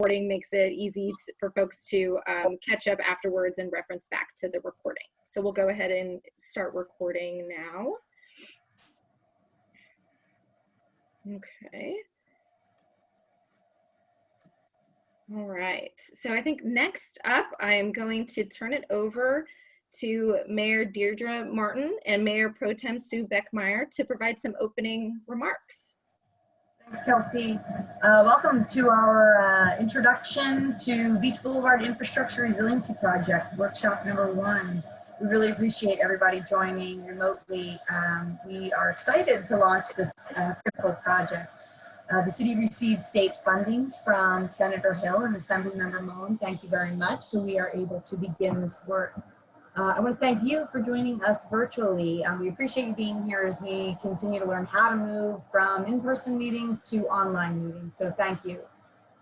recording makes it easy for folks to catch up afterwards and reference back to the recording. So we'll go ahead and start recording now. Okay. All right. So I think next up, I am going to turn it over to Mayor Deirdre Martin and Mayor Pro Tem Sue Beckmeyer to provide some opening remarks. Thanks, Kelsey. Welcome to our introduction to Beach Boulevard Infrastructure Resiliency Project, workshop number 1. We really appreciate everybody joining remotely. We are excited to launch this critical project. The city received state funding from Senator Hill and Assemblymember Mullen. Thank you very much. So we are able to begin this work. I want to thank you for joining us virtually. We appreciate you being here as we continue to learn how to move from in-person meetings to online meetings. So thank you.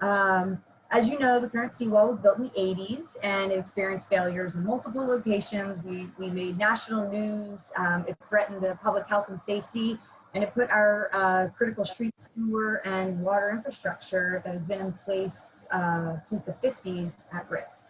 As you know, the current seawall was built in the 80s and it experienced failures in multiple locations. We made national news. It threatened the public health and safety, and it put our critical street, sewer, and water infrastructure that has been in place since the 50s at risk.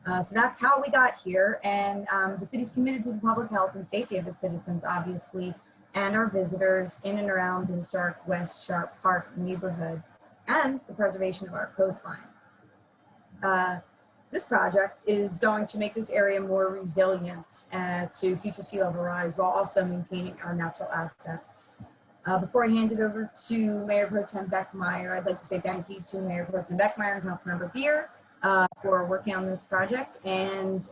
So that's how we got here, and the city's committed to the public health and safety of its citizens, obviously, and our visitors in and around the historic West Sharp Park neighborhood, and the preservation of our coastline. This project is going to make this area more resilient to future sea level rise while also maintaining our natural assets. Before I hand it over to Mayor Pro Tem Beckmeyer, I'd like to say thank you to Mayor Pro Tem Beckmeyer and Councilmember Beer for working on this project, and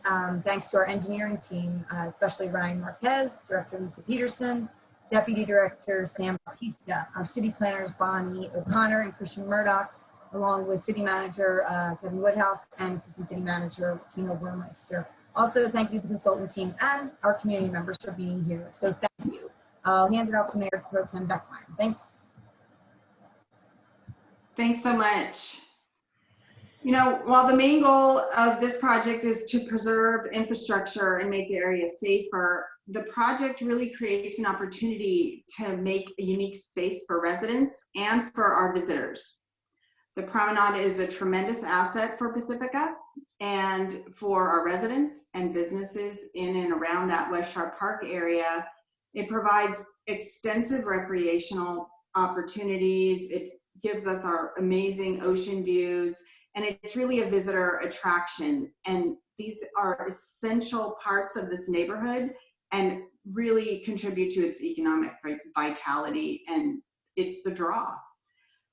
thanks to our engineering team, especially Ryan Marquez, Director Lisa Peterson, Deputy Director Sam Bautista, our city planners Bonnie O'Connor and Christian Murdoch, along with City Manager Kevin Woodhouse and Assistant City Manager Tino Burmeister. Also, thank you to the consultant team and our community members for being here. So thank you. I'll hand it off to Mayor Pro Tem Beckmeyer. Thanks. Thanks so much. You know, while the main goal of this project is to preserve infrastructure and make the area safer, the project really creates an opportunity to make a unique space for residents and for our visitors. The promenade is a tremendous asset for Pacifica and for our residents and businesses in and around that West Sharp Park area. It provides extensive recreational opportunities. It gives us our amazing ocean views, and it's really a visitor attraction. And these are essential parts of this neighborhood and really contribute to its economic vitality, and it's the draw.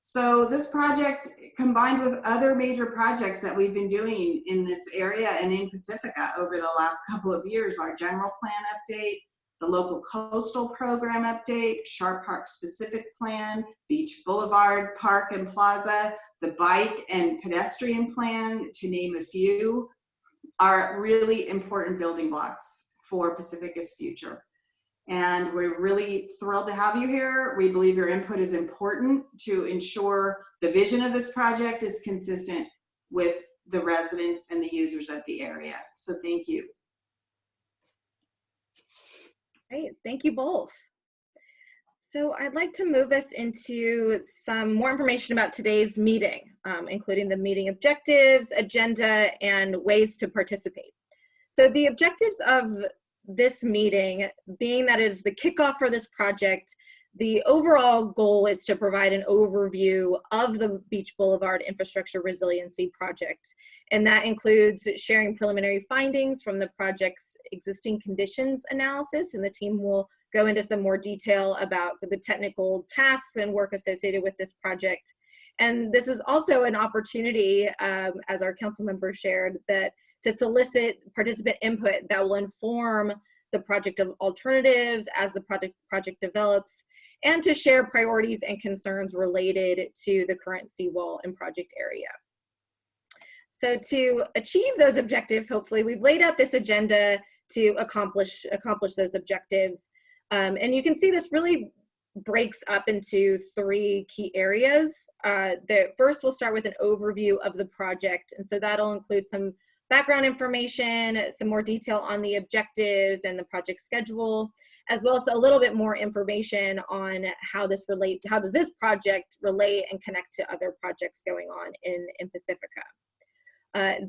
So this project, combined with other major projects that we've been doing in this area and in Pacifica over the last couple of years, our general plan update, the local coastal program update, Sharp Park specific plan, Beach Boulevard, Park and Plaza, the bike and pedestrian plan, to name a few, are really important building blocks for Pacifica's future. And we're really thrilled to have you here. We believe your input is important to ensure the vision of this project is consistent with the residents and the users of the area. So thank you. Great, thank you both. So I'd like to move us into some more information about today's meeting, including the meeting objectives, agenda, and ways to participate. So the objectives of this meeting, being that it is the kickoff for this project, the overall goal is to provide an overview of the Beach Boulevard Infrastructure Resiliency Project. And that includes sharing preliminary findings from the project's existing conditions analysis, and the team will go into some more detail about the technical tasks and work associated with this project. And this is also an opportunity, as our council member shared, that to solicit participant input that will inform the project of alternatives as the project develops, and to share priorities and concerns related to the current seawall and project area. So to achieve those objectives, hopefully, we've laid out this agenda to accomplish those objectives. And you can see this really breaks up into 3 key areas. The first, we'll start with an overview of the project. And so that'll include some background information, some more detail on the objectives and the project schedule, as well as a little bit more information on how does this project relate and connect to other projects going on in Pacifica.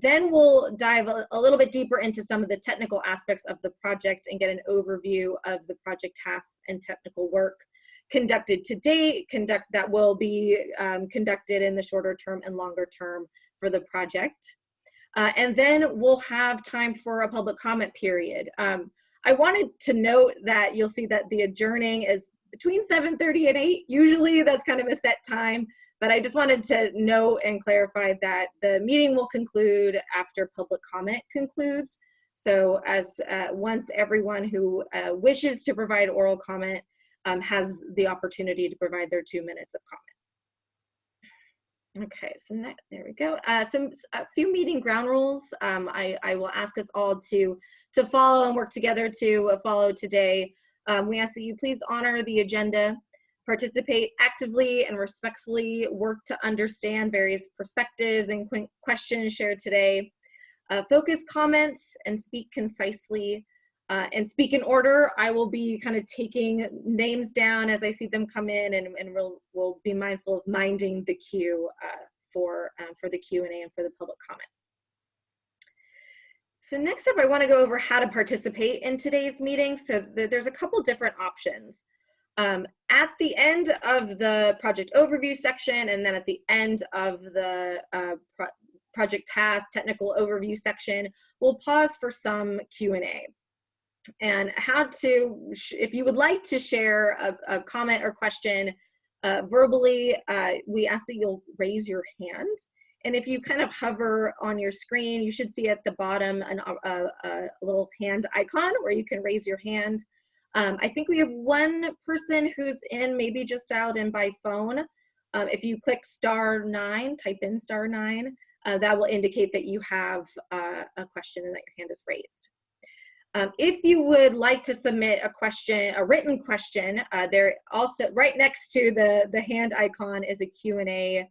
Then we'll dive a little bit deeper into some of the technical aspects of the project and get an overview of the project tasks and technical work conducted to date, that will be conducted in the shorter term and longer term for the project. And then we'll have time for a public comment period. I wanted to note that you'll see that the adjourning is between 7:30 and 8. Usually that's kind of a set time, but I just wanted to note and clarify that the meeting will conclude after public comment concludes. So once everyone who wishes to provide oral comment has the opportunity to provide their 2 minutes of comment. Okay, so next, there we go. A few meeting ground rules. I will ask us all to follow and work together to follow today. We ask that you please honor the agenda, participate actively and respectfully, work to understand various perspectives and questions shared today, focus comments and speak concisely, and speak in order. I will be kind of taking names down as I see them come in, and we'll be mindful of minding the queue for the Q&A and for the public comment. So next up, I want to go over how to participate in today's meeting. So there's a couple different options. At the end of the project overview section, and then at the end of the project task technical overview section, we'll pause for some Q&A. And if you would like to share a comment or question verbally, we ask that you'll raise your hand. And if you kind of hover on your screen, you should see at the bottom a little hand icon where you can raise your hand. I think we have one person who's maybe just dialed in by phone. If you click *9, type in *9, that will indicate that you have a question and that your hand is raised. If you would like to submit a written question, there also right next to the hand icon is a Q&A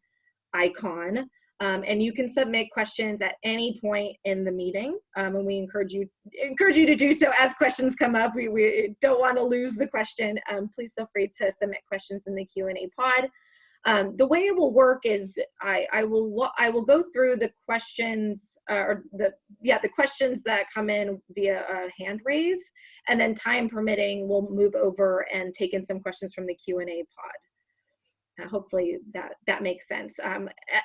icon, and you can submit questions at any point in the meeting, and we encourage you to do so as questions come up. We don't want to lose the question. Please feel free to submit questions in the Q&A pod. The way it will work is I will go through the questions the questions that come in via a hand raise, and then time permitting, we'll move over and take in some questions from the Q&A pod. Hopefully that makes sense.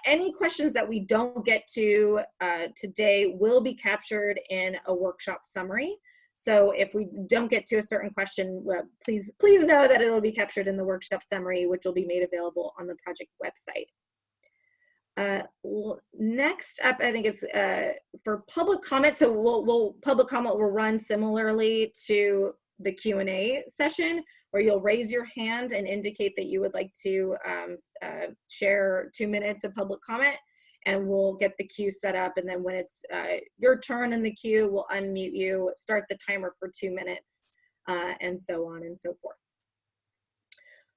Any questions that we don't get to today will be captured in a workshop summary. So if we don't get to a certain question, please know that it'll be captured in the workshop summary, which will be made available on the project website. Next up, I think is for public comment. So public comment will run similarly to the Q&A session, where you'll raise your hand and indicate that you would like to share 2 minutes of public comment, and we'll get the queue set up. And then when it's your turn in the queue, we'll unmute you, start the timer for 2 minutes, and so on and so forth.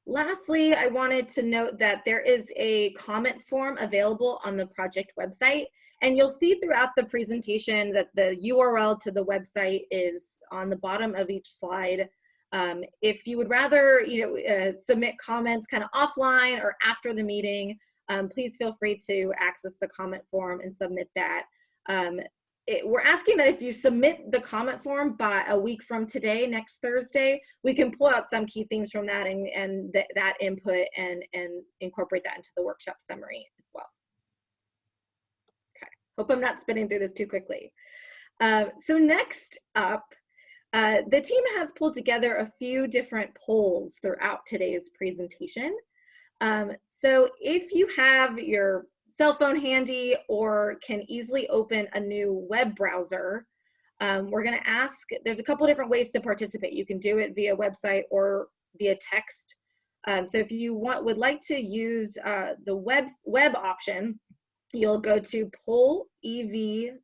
Lastly, I wanted to note that there is a comment form available on the project website, and you'll see throughout the presentation that the URL to the website is on the bottom of each slide. If you would rather submit comments kind of offline or after the meeting, please feel free to access the comment form and submit that. We're asking that if you submit the comment form by a week from today, next Thursday, we can pull out some key themes from that and that input and incorporate that into the workshop summary as well. Okay, hope I'm not spinning through this too quickly. So next up, the team has pulled together a few different polls throughout today's presentation. So if you have your cell phone handy or can easily open a new web browser, we're going to ask, there's a couple different ways to participate. You can do it via website or via text. So if you would like to use the web option, you'll go to pollev.com,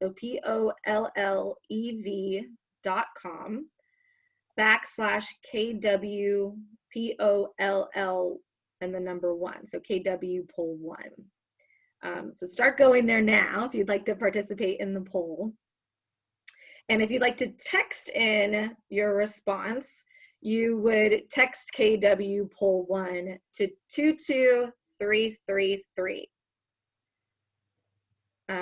so pollev.com/KWPOLL and the number 1, so KW poll 1. So start going there now if you'd like to participate in the poll. And if you'd like to text in your response, you would text KW poll 1 to 22333.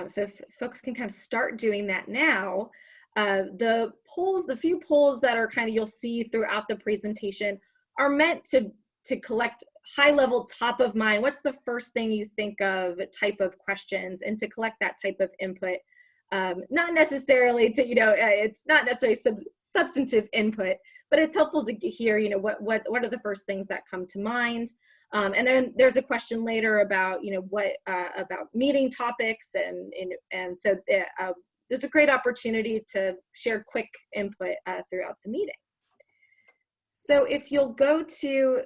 So if folks can kind of start doing that now. The polls, the few polls that are kind of you'll see throughout the presentation are meant to collect high-level, top of mind, what's the first thing you think of type of questions, and to collect that type of input. Not necessarily to, it's not necessarily substantive input, but it's helpful to hear, what are the first things that come to mind. And then there's a question later about, about meeting topics, and so there's a great opportunity to share quick input throughout the meeting. So if you'll go to,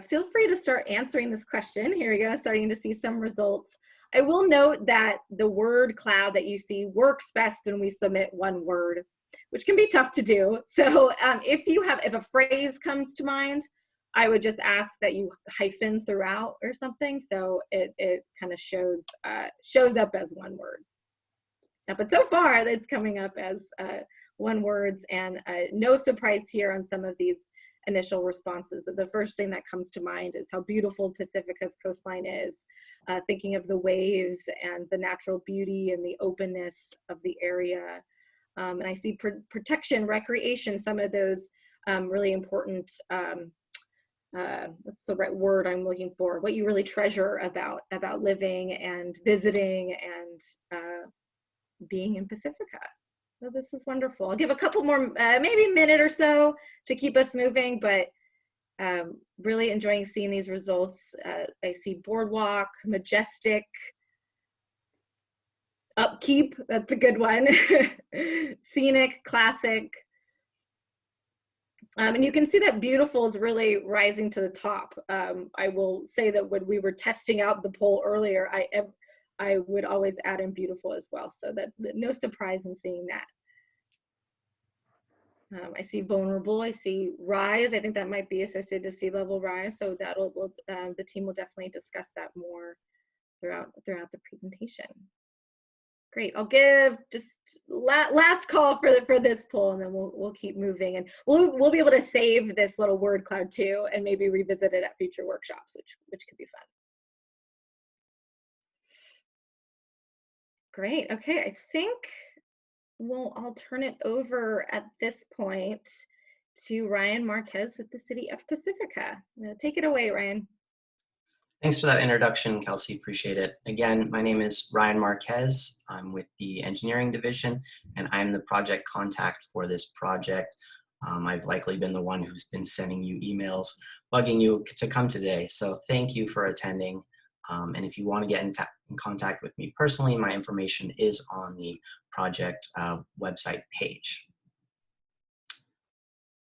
feel free to start answering this question. Here we go, starting to see some results. I will note that the word cloud that you see works best when we submit one word, which can be tough to do. So if a phrase comes to mind, I would just ask that you hyphen throughout or something, so it kind of shows up as one word. Now, but so far, it's coming up as one words, and no surprise here on some of these initial responses. The first thing that comes to mind is how beautiful Pacifica's coastline is, thinking of the waves and the natural beauty and the openness of the area. And I see protection, recreation, some of those really important, what's the right word I'm looking for, what you really treasure about living and visiting and being in Pacifica. So this is wonderful. I'll give a couple more, maybe a minute or so to keep us moving, but really enjoying seeing these results. I see boardwalk, majestic, upkeep, that's a good one. Scenic, classic. And you can see that beautiful is really rising to the top. I will say that when we were testing out the poll earlier, I would always add in beautiful as well. So that no surprise in seeing that. I see vulnerable, I see rise. I think that might be associated to sea level rise. So the team will definitely discuss that more throughout the presentation. Great, I'll give just last call for this poll, and then we'll keep moving, and we'll be able to save this little word cloud too, and maybe revisit it at future workshops, which could be fun. Great, okay, I think I'll turn it over at this point to Ryan Marquez with the City of Pacifica. Take it away, Ryan. Thanks for that introduction, Kelsey. Appreciate it. Again, my name is Ryan Marquez. I'm with the engineering division, and I'm the project contact for this project. I've likely been the one who's been sending you emails, bugging you to come today. So thank you for attending. And if you want to get in contact with me personally, my information is on the project website page.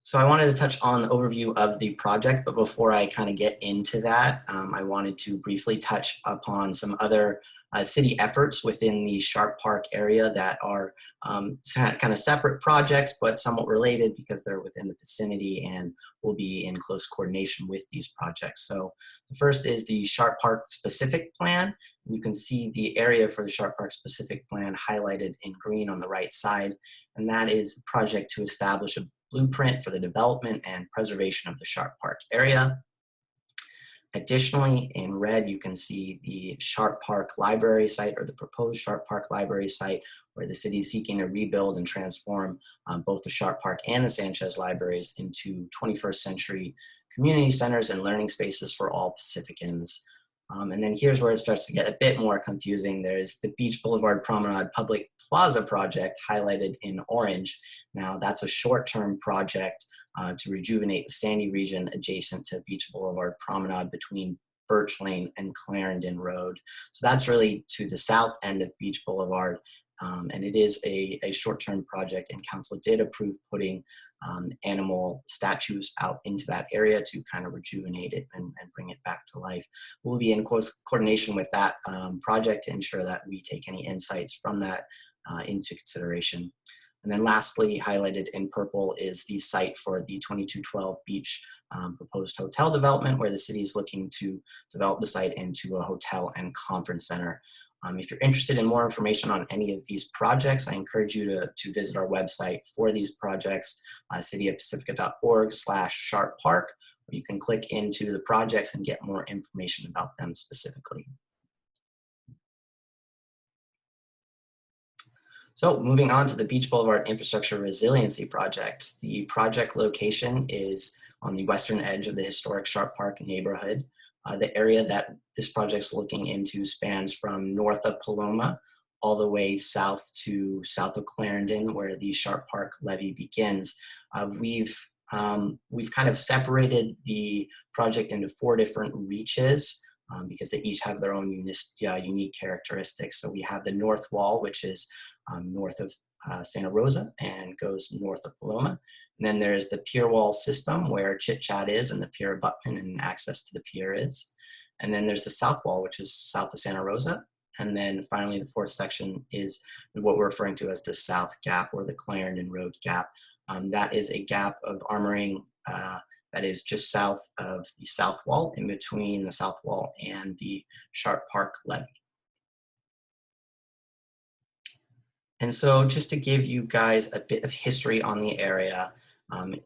So I wanted to touch on the overview of the project, but before I kind of get into that, I wanted to briefly touch upon some other city efforts within the Sharp Park area that are kind of separate projects, but somewhat related because they're within the vicinity and will be in close coordination with these projects. So the first is the Sharp Park Specific Plan. You can see the area for the Sharp Park Specific Plan highlighted in green on the right side, and that is a project to establish a blueprint for the development and preservation of the Sharp Park area. Additionally, in red, you can see the Sharp Park Library site, or the proposed Sharp Park Library site, where the city is seeking to rebuild and transform both the Sharp Park and the Sanchez libraries into 21st century community centers and learning spaces for all Pacificans. And then here's where it starts to get a bit more confusing. There's the Beach Boulevard Promenade Public Plaza project highlighted in orange. Now that's a short-term project to rejuvenate the sandy region adjacent to Beach Boulevard Promenade between Birch Lane and Clarendon Road. So that's really to the south end of Beach Boulevard. And it is a short-term project, and council did approve putting animal statues out into that area to kind of rejuvenate it and bring it back to life. We'll be in close coordination with that project to ensure that we take any insights from that into consideration. And then lastly, highlighted in purple is the site for the 2212 Beach proposed hotel development, where the city is looking to develop the site into a hotel and conference center. If you're interested in more information on any of these projects, I encourage you to visit our website for these projects, cityofpacifica.org/sharp park, where you can click into the projects and get more information about them specifically. So moving on to the Beach Boulevard Infrastructure Resiliency Project. The project location is on the western edge of the historic Sharp Park neighborhood. The area that this project's looking into spans from north of Paloma all the way south of Clarendon, where the Sharp Park levee begins. We've kind of separated the project into 4 different reaches because they each have their own unique characteristics. So we have the north wall, which is north of Santa Rosa and goes north of Paloma. And then there's the pier wall system where Chit Chat is and the pier abutment and access to the pier is. And then there's the south wall, which is south of Santa Rosa. And then finally, the 4th section is what we're referring to as the South Gap or the Clarendon Road Gap. That is a gap of armoring that is just south of the south wall, in between the south wall and the Sharp Park levee. And so just to give you guys a bit of history on the area,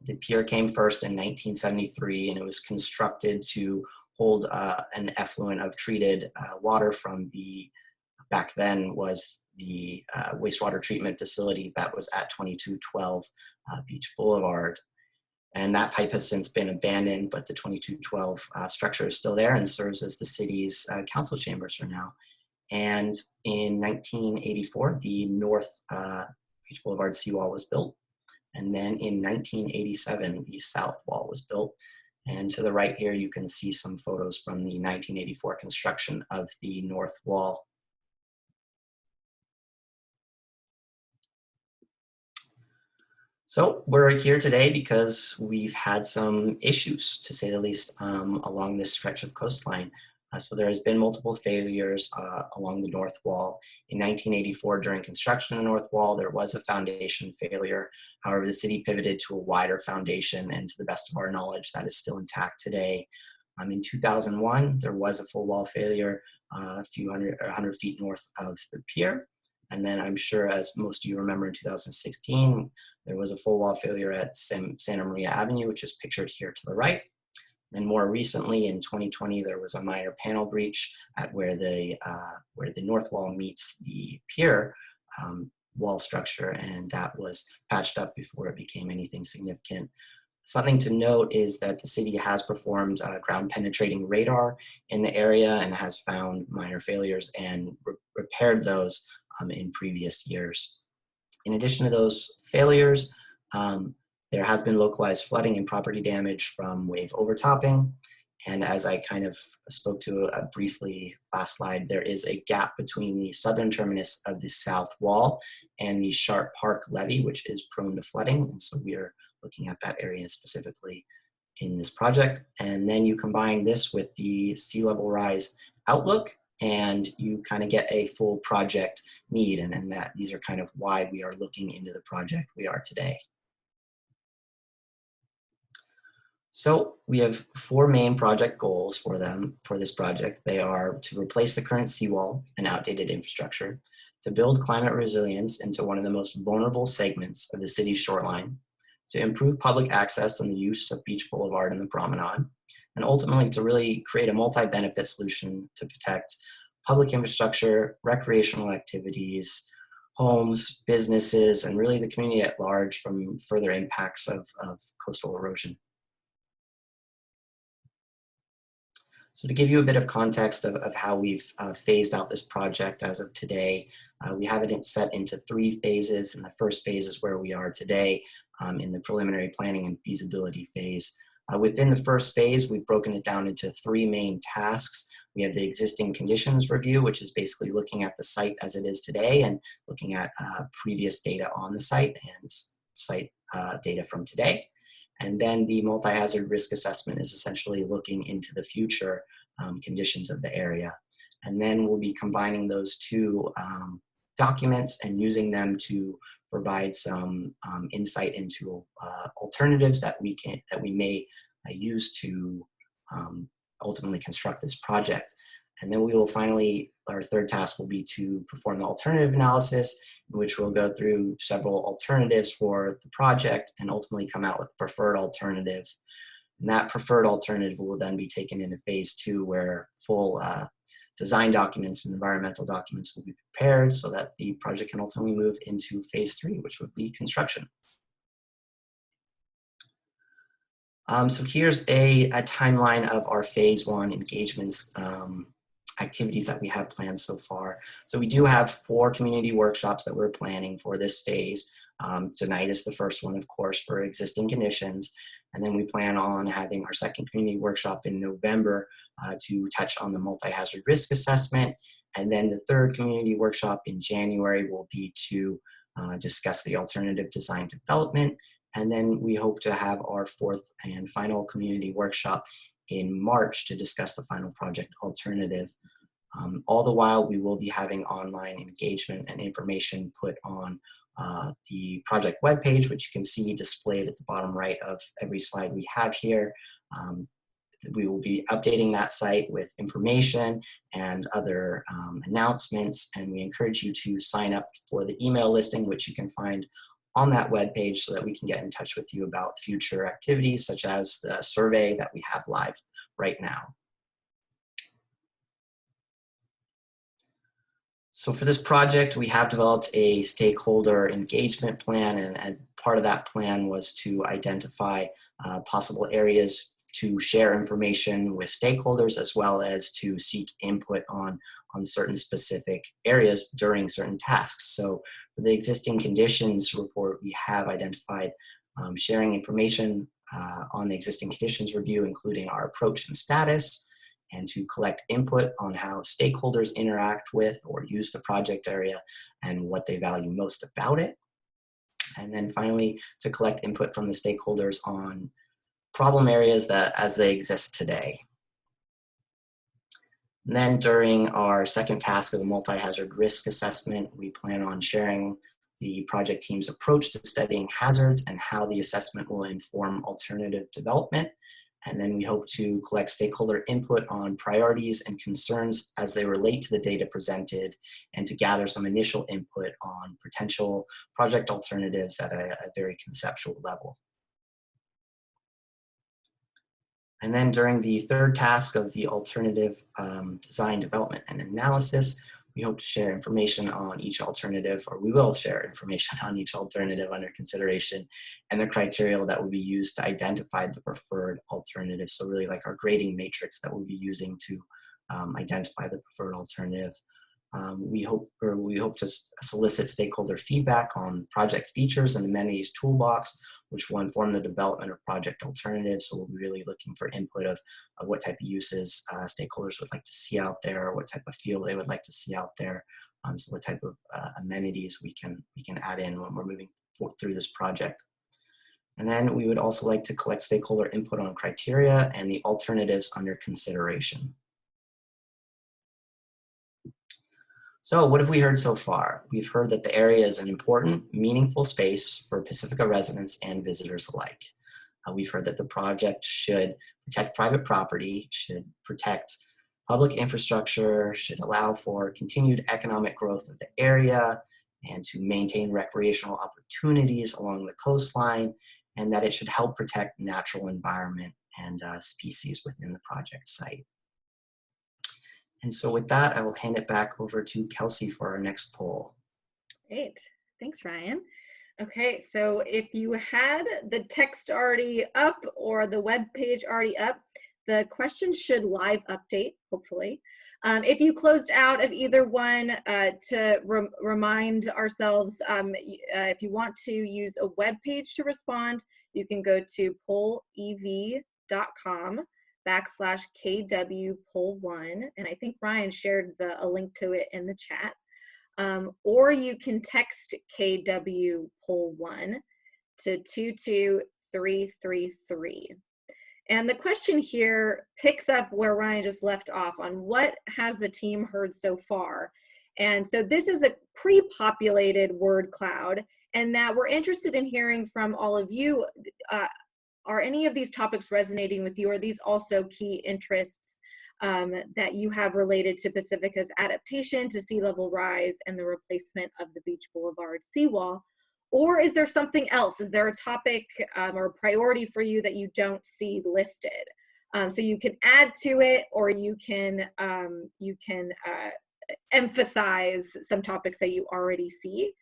the pier came first in 1973, and it was constructed to hold an effluent of treated water from back then was the wastewater treatment facility that was at 2212 Beach Boulevard. And that pipe has since been abandoned, but the 2212 structure is still there and serves as the city's council chambers for now. And in 1984, the North Beach Boulevard seawall was built. And then in 1987, the south wall was built. And to the right here, you can see some photos from the 1984 construction of the north wall. So we're here today because we've had some issues, to say the least, along this stretch of coastline. So there has been multiple failures along the north wall. In 1984, during construction of the north wall, there was a foundation failure. However, the city pivoted to a wider foundation, and to the best of our knowledge, that is still intact today. In 2001, there was a full wall failure a few 100 feet north of the pier. And then I'm sure, as most of you remember, in 2016, there was a full wall failure at Santa Maria Avenue, which is pictured here to the right. And more recently, in 2020, there was a minor panel breach at where the north wall meets the pier wall structure, and that was patched up before it became anything significant. Something to note is that the city has performed ground penetrating radar in the area and has found minor failures and repaired those in previous years. In addition to those failures, there has been localized flooding and property damage from wave overtopping. And as I kind of spoke to briefly last slide, there is a gap between the southern terminus of the south wall and the Sharp Park levee, which is prone to flooding. And so we are looking at that area specifically in this project. And then you combine this with the sea level rise outlook, and you kind of get a full project need. And that these are kind of why we are looking into the project we are today. So we have 4 main project goals for this project. They are to replace the current seawall and outdated infrastructure, to build climate resilience into one of the most vulnerable segments of the city's shoreline, to improve public access and the use of Beach Boulevard and the promenade, and ultimately to really create a multi-benefit solution to protect public infrastructure, recreational activities, homes, businesses, and really the community at large from further impacts of coastal erosion. So to give you a bit of context of how we've phased out this project as of today, we have it set into 3 phases, and the first phase is where we are today in the preliminary planning and feasibility phase. Within the first phase, we've broken it down into 3 main tasks. We have the existing conditions review, which is basically looking at the site as it is today and looking at previous data on the site and site data from today. And then the multi-hazard risk assessment is essentially looking into the future conditions of the area. And then we'll be combining those 2 documents and using them to provide some insight into alternatives that we may use to ultimately construct this project. And then we will finally, our third task will be to perform the alternative analysis, in which we'll go through several alternatives for the project and ultimately come out with the preferred alternative. And that preferred alternative will then be taken into phase 2, where full design documents and environmental documents will be prepared so that the project can ultimately move into phase 3, which would be construction. So here's a timeline of our phase 1 engagements activities that we have planned so far. So we do have 4 community workshops that we're planning for this phase. Tonight is the first one, of course, for existing conditions. And then we plan on having our second community workshop in November to touch on the multi-hazard risk assessment. And then the third community workshop in January will be to discuss the alternative design development. And then we hope to have our 4th and final community workshop in March to discuss the final project alternative. All the while, we will be having online engagement and information put on the project webpage, which you can see displayed at the bottom right of every slide we have here. We will be updating that site with information and other announcements, and we encourage you to sign up for the email listing, which you can find on that webpage, so that we can get in touch with you about future activities, such as the survey that we have live right now. So for this project, we have developed a stakeholder engagement plan, and part of that plan was to identify possible areas to share information with stakeholders, as well as to seek input on certain specific areas during certain tasks. So for the existing conditions report, we have identified sharing information on the existing conditions review, including our approach and status, and to collect input on how stakeholders interact with or use the project area and what they value most about it. And then finally, to collect input from the stakeholders on problem areas that as they exist today. And then during our second task of the multi-hazard risk assessment, we plan on sharing the project team's approach to studying hazards and how the assessment will inform alternative development. And then we hope to collect stakeholder input on priorities and concerns as they relate to the data presented, and to gather some initial input on potential project alternatives at a very conceptual level. And then during the third task of the alternative design, development, and analysis, we hope to share information on each alternative, or we will share information on each alternative under consideration, and the criteria that will be used to identify the preferred alternative. So really like our grading matrix that we'll be using to identify the preferred alternative. We hope to solicit stakeholder feedback on project features and amenities toolbox, which will inform the development of project alternatives. So we'll be really looking for input of what type of uses stakeholders would like to see out there, what type of feel they would like to see out there, so what type of amenities we can add in when we're moving through this project. And then we would also like to collect stakeholder input on criteria and the alternatives under consideration. So what have we heard so far? We've heard that the area is an important, meaningful space for Pacifica residents and visitors alike. We've heard that the project should protect private property, should protect public infrastructure, should allow for continued economic growth of the area, and to maintain recreational opportunities along the coastline, and that it should help protect natural environment and species within the project site. And so with that, I will hand it back over to Kelsey for our next poll. Great, thanks Ryan. Okay, so if you had the text already up or the web page already up, the question should live update, hopefully. If you closed out of either one, to remind ourselves, if you want to use a web page to respond, you can go to pollev.com/KW-poll1, and I think Ryan shared a link to it in the chat. Or you can text KW poll1 to 22333. And the question here picks up where Ryan just left off on what has the team heard so far. And so this is a pre-populated word cloud, and that we're interested in hearing from all of you. Are any of these topics resonating with you? Are these also key interests that you have related to Pacifica's adaptation to sea level rise and the replacement of the Beach Boulevard seawall? Or is there something else? Is there a topic or a priority for you that you don't see listed? So you can add to it, or you can emphasize some topics that you already see.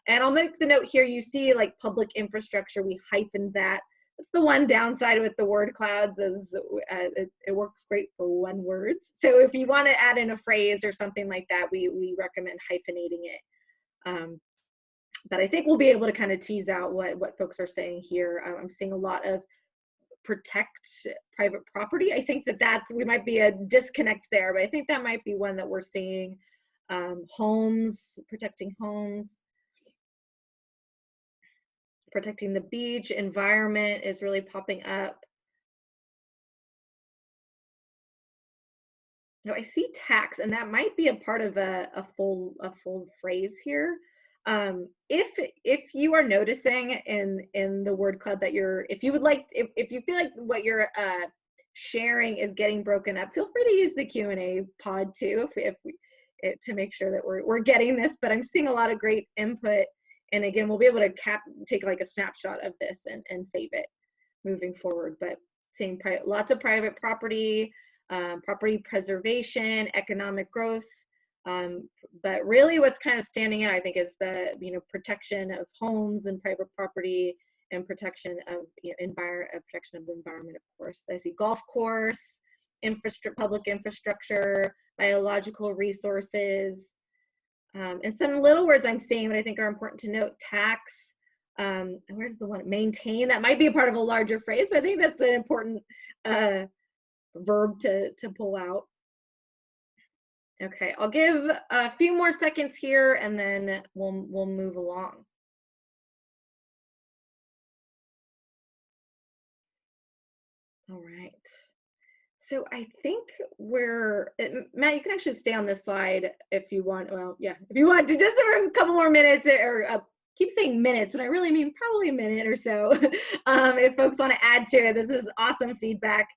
And I'll make the note here, you see like public infrastructure, we hyphened that. That's the one downside with the word clouds is it works great for one word. So if you want to add in a phrase or something like that, we recommend hyphenating it. But I think we'll be able to kind of tease out what folks are saying here. I'm seeing a lot of protect private property. I think we might be a disconnect there, but I think that might be one that we're seeing. Homes, protecting homes. Protecting the beach, environment is really popping up. No, I see tax, and that might be a part of a full phrase here. If you are noticing in the word cloud that if you feel like what you're sharing is getting broken up, feel free to use the Q&A pod too, to make sure that we're getting this. But I'm seeing a lot of great input. And again, we'll be able to take like a snapshot of this and save it moving forward. But seeing lots of private property, property preservation, economic growth. But really what's kind of standing out, I think, is the protection of homes and private property and protection of protection of the environment, of course. I see golf course, public infrastructure, biological resources. And some little words I'm seeing, but I think are important to note: tax. Where's the one? Maintain. That might be a part of a larger phrase, but I think that's an important verb to pull out. Okay, I'll give a few more seconds here, and then we'll move along. All right. So I think Matt, you can actually stay on this slide if you want. Well, yeah, if you want to, just for a couple more minutes, or keep saying minutes, but I really mean probably a minute or so. If folks want to add to it, this is awesome feedback.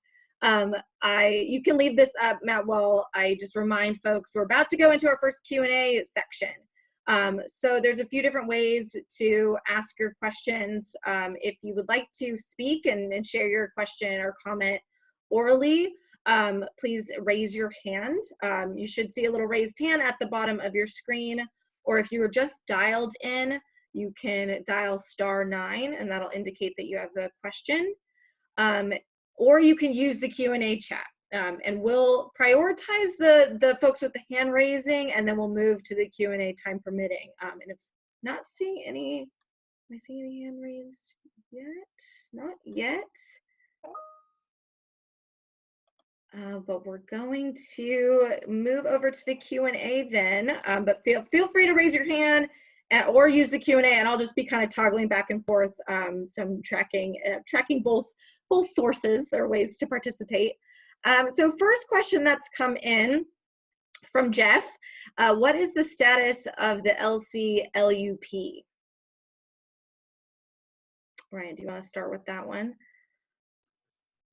You can leave this up, Matt, while I just remind folks we're about to go into our first Q&A section. So there's a few different ways to ask your questions. If you would like to speak and share your question or comment orally, please raise your hand. You should see a little raised hand at the bottom of your screen, or if you were just dialed in, you can dial *9 and that'll indicate that you have a question. Or you can use the Q&A chat, and we'll prioritize the folks with the hand raising, and then we'll move to the Q&A time permitting. And if not seeing any, am I seeing any hand raised yet? Not yet. But we're going to move over to the Q&A then, but feel free to raise your hand or use the Q&A, and I'll just be kind of toggling back and forth, so I'm tracking both sources or ways to participate. So first question that's come in from Jeff, what is the status of the LCLUP? Ryan, do you want to start with that one?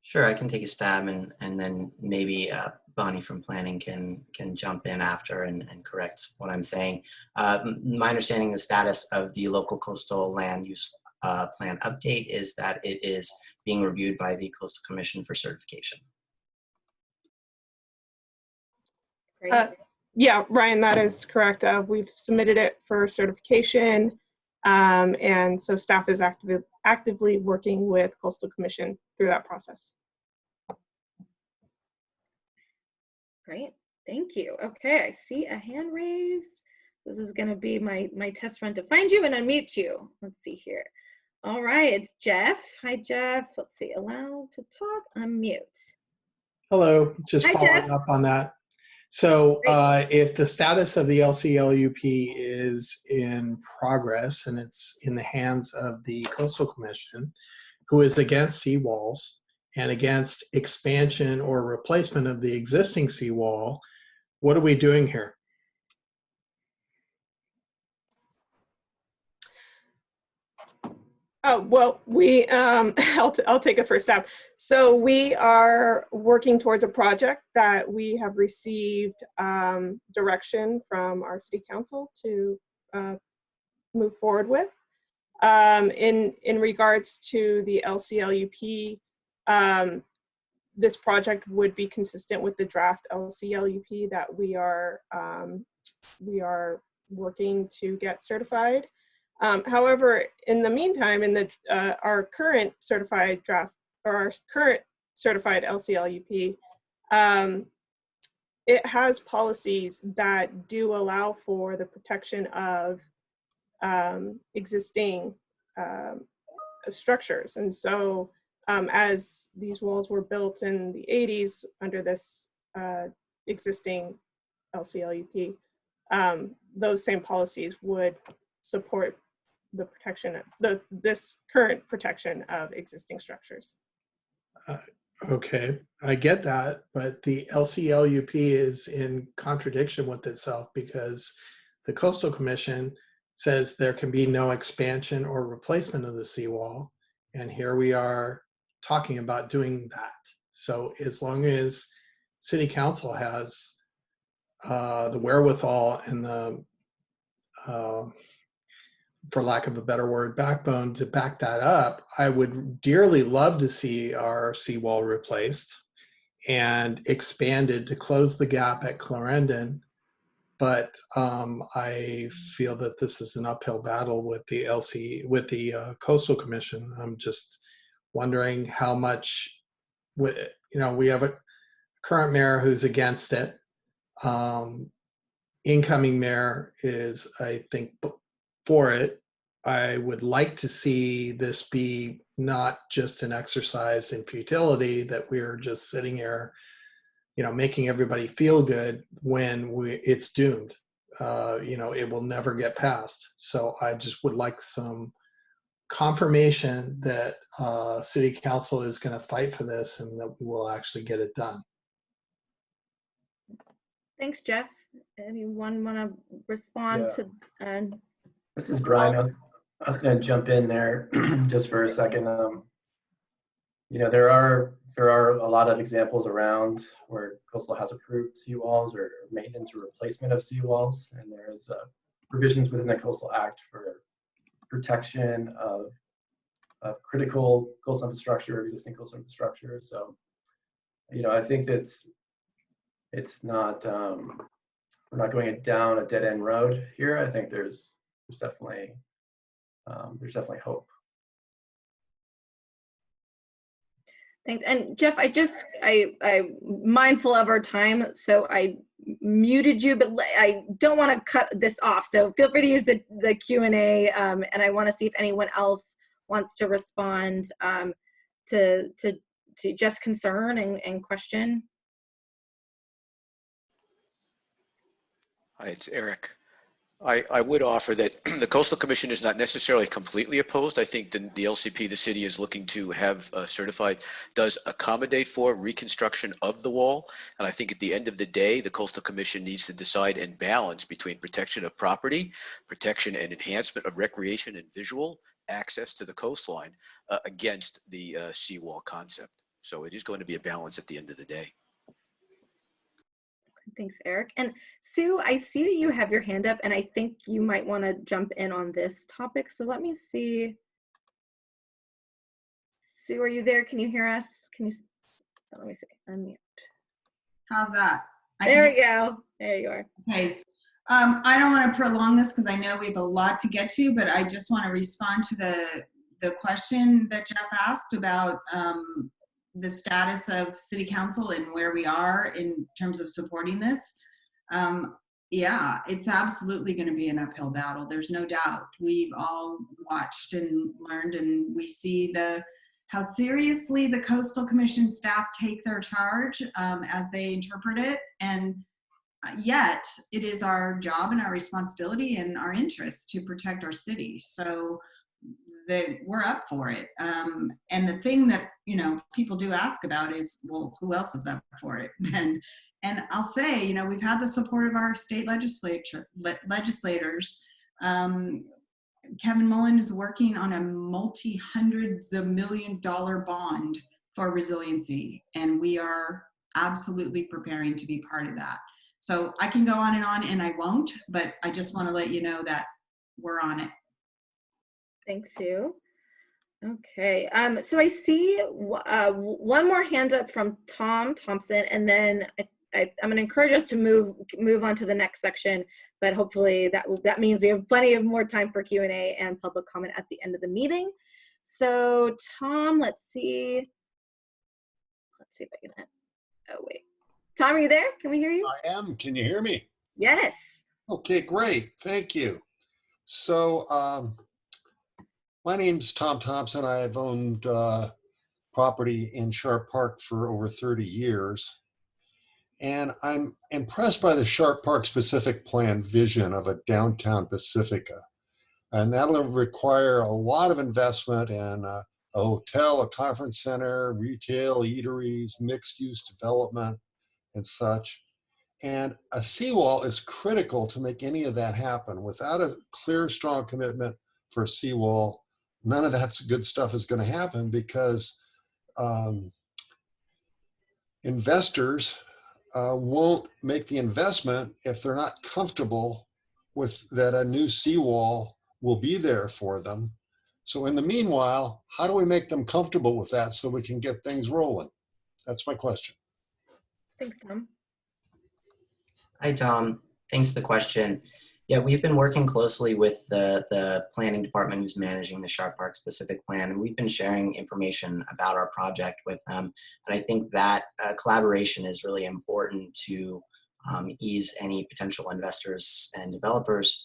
Sure, I can take a stab, and then maybe Bonnie from planning can jump in after and correct what I'm saying. My understanding of the status of the local coastal land use plan update is that it is being reviewed by the Coastal Commission for certification. Great. Yeah, Ryan, that is correct. We've submitted it for certification, and so staff is actively working with Coastal Commission through that process. Great, thank you. Okay, I see a hand raised. This is going to be my test run to find you and unmute you. Let's see here. All right, it's Jeff. Hi, Jeff. Let's see, allow to talk, unmute. Hello, just Hi, following Jeff. up on that. So if the status of the LCLUP is in progress and it's in the hands of the Coastal Commission, who is against seawalls and against expansion or replacement of the existing seawall, what are we doing here? Oh, well, I'll take a first stab. So we are working towards a project that we have received direction from our city council to move forward with. In regards to the LCLUP, this project would be consistent with the draft LCLUP that we are working to get certified. However, in the meantime, in our current certified draft, or our current certified LCLUP, it has policies that do allow for the protection of existing structures. And so as these walls were built in the 80s under this existing LCLUP, those same policies would support the protection of this current protection of existing structures. Okay, I get that, but the LCLUP is in contradiction with itself because the Coastal Commission says there can be no expansion or replacement of the seawall, and here we are talking about doing that. So as long as City Council has the wherewithal and the for lack of a better word, backbone to back that up, I would dearly love to see our seawall replaced and expanded to close the gap at Clarendon. But I feel that this is an uphill battle with the Coastal Commission. I'm just wondering how much, we have a current mayor who's against it. Incoming mayor is, I think, for it. I would like to see this be not just an exercise in futility, that we're just sitting here, making everybody feel good when it's doomed. It will never get passed. So I just would like some confirmation that City Council is going to fight for this and that we will actually get it done. Thanks, Jeff. Anyone want to respond to? This is Brian. I was going to jump in there just for a second. There are a lot of examples around where Coastal has approved seawalls or maintenance or replacement of seawalls, and there is provisions within the Coastal Act for protection of critical coastal infrastructure, existing coastal infrastructure. So, I think it's not we're not going down a dead end road here. I think there's definitely hope. Thanks. And Jeff, I'm mindful of our time, so I muted you, but I don't want to cut this off. So feel free to use the Q&A, and I want to see if anyone else wants to respond to Jeff's concern and question. Hi, it's Eric. I would offer that the Coastal Commission is not necessarily completely opposed. I think the LCP the city is looking to have certified does accommodate for reconstruction of the wall. And I think at the end of the day, the Coastal Commission needs to decide and balance between protection of property, protection and enhancement of recreation and visual access to the coastline against the seawall concept. So it is going to be a balance at the end of the day. Thanks, Eric. And Sue, I see that you have your hand up, and I think you might want to jump in on this topic. So let me see. Sue, are you there? Can you hear us? Let me see. Unmute. How's that? There we go. There you are. Okay. I don't want to prolong this because I know we have a lot to get to, but I just want to respond to the question that Jeff asked about the status of City Council and where we are in terms of supporting this. Yeah, it's absolutely going to be an uphill battle. There's no doubt. We've all watched and learned, and we see how seriously the Coastal Commission staff take their charge as they interpret it. And yet it is our job and our responsibility and our interest to protect our city. So that we're up for it. And the thing that, people do ask about is, well, who else is up for it? And I'll say, we've had the support of our state legislators Kevin Mullen is working on a multi-hundreds of $million bond for resiliency, and we are absolutely preparing to be part of that. So I can go on, and I won't, but I just want to let you know that we're on it. Thanks, Sue. Okay, so I see one more hand up from Tom Thompson, and then I'm going to encourage us to move on to the next section, but hopefully that means we have plenty of more time for Q&A and public comment at the end of the meeting. So Tom, let's see if I can, oh wait. Tom, are you there? Can we hear you? I am. Can you hear me? Yes. Okay, great. Thank you. So my name's Tom Thompson. I've owned property in Sharp Park for over 30 years. And I'm impressed by the Sharp Park specific plan vision of a downtown Pacifica. And that'll require a lot of investment in a hotel, a conference center, retail, eateries, mixed use development, and such. And a seawall is critical to make any of that happen. Without a clear, strong commitment for a seawall, none of that good stuff is going to happen, because investors won't make the investment if they're not comfortable with that a new seawall will be there for them. So in the meanwhile, how do we make them comfortable with that so we can get things rolling? That's my question. Thanks, Tom. Hi, Tom. Thanks for the question. Yeah, we've been working closely with the planning department who's managing the Sharp Park specific plan, and we've been sharing information about our project with them. And I think that collaboration is really important to ease any potential investors and developers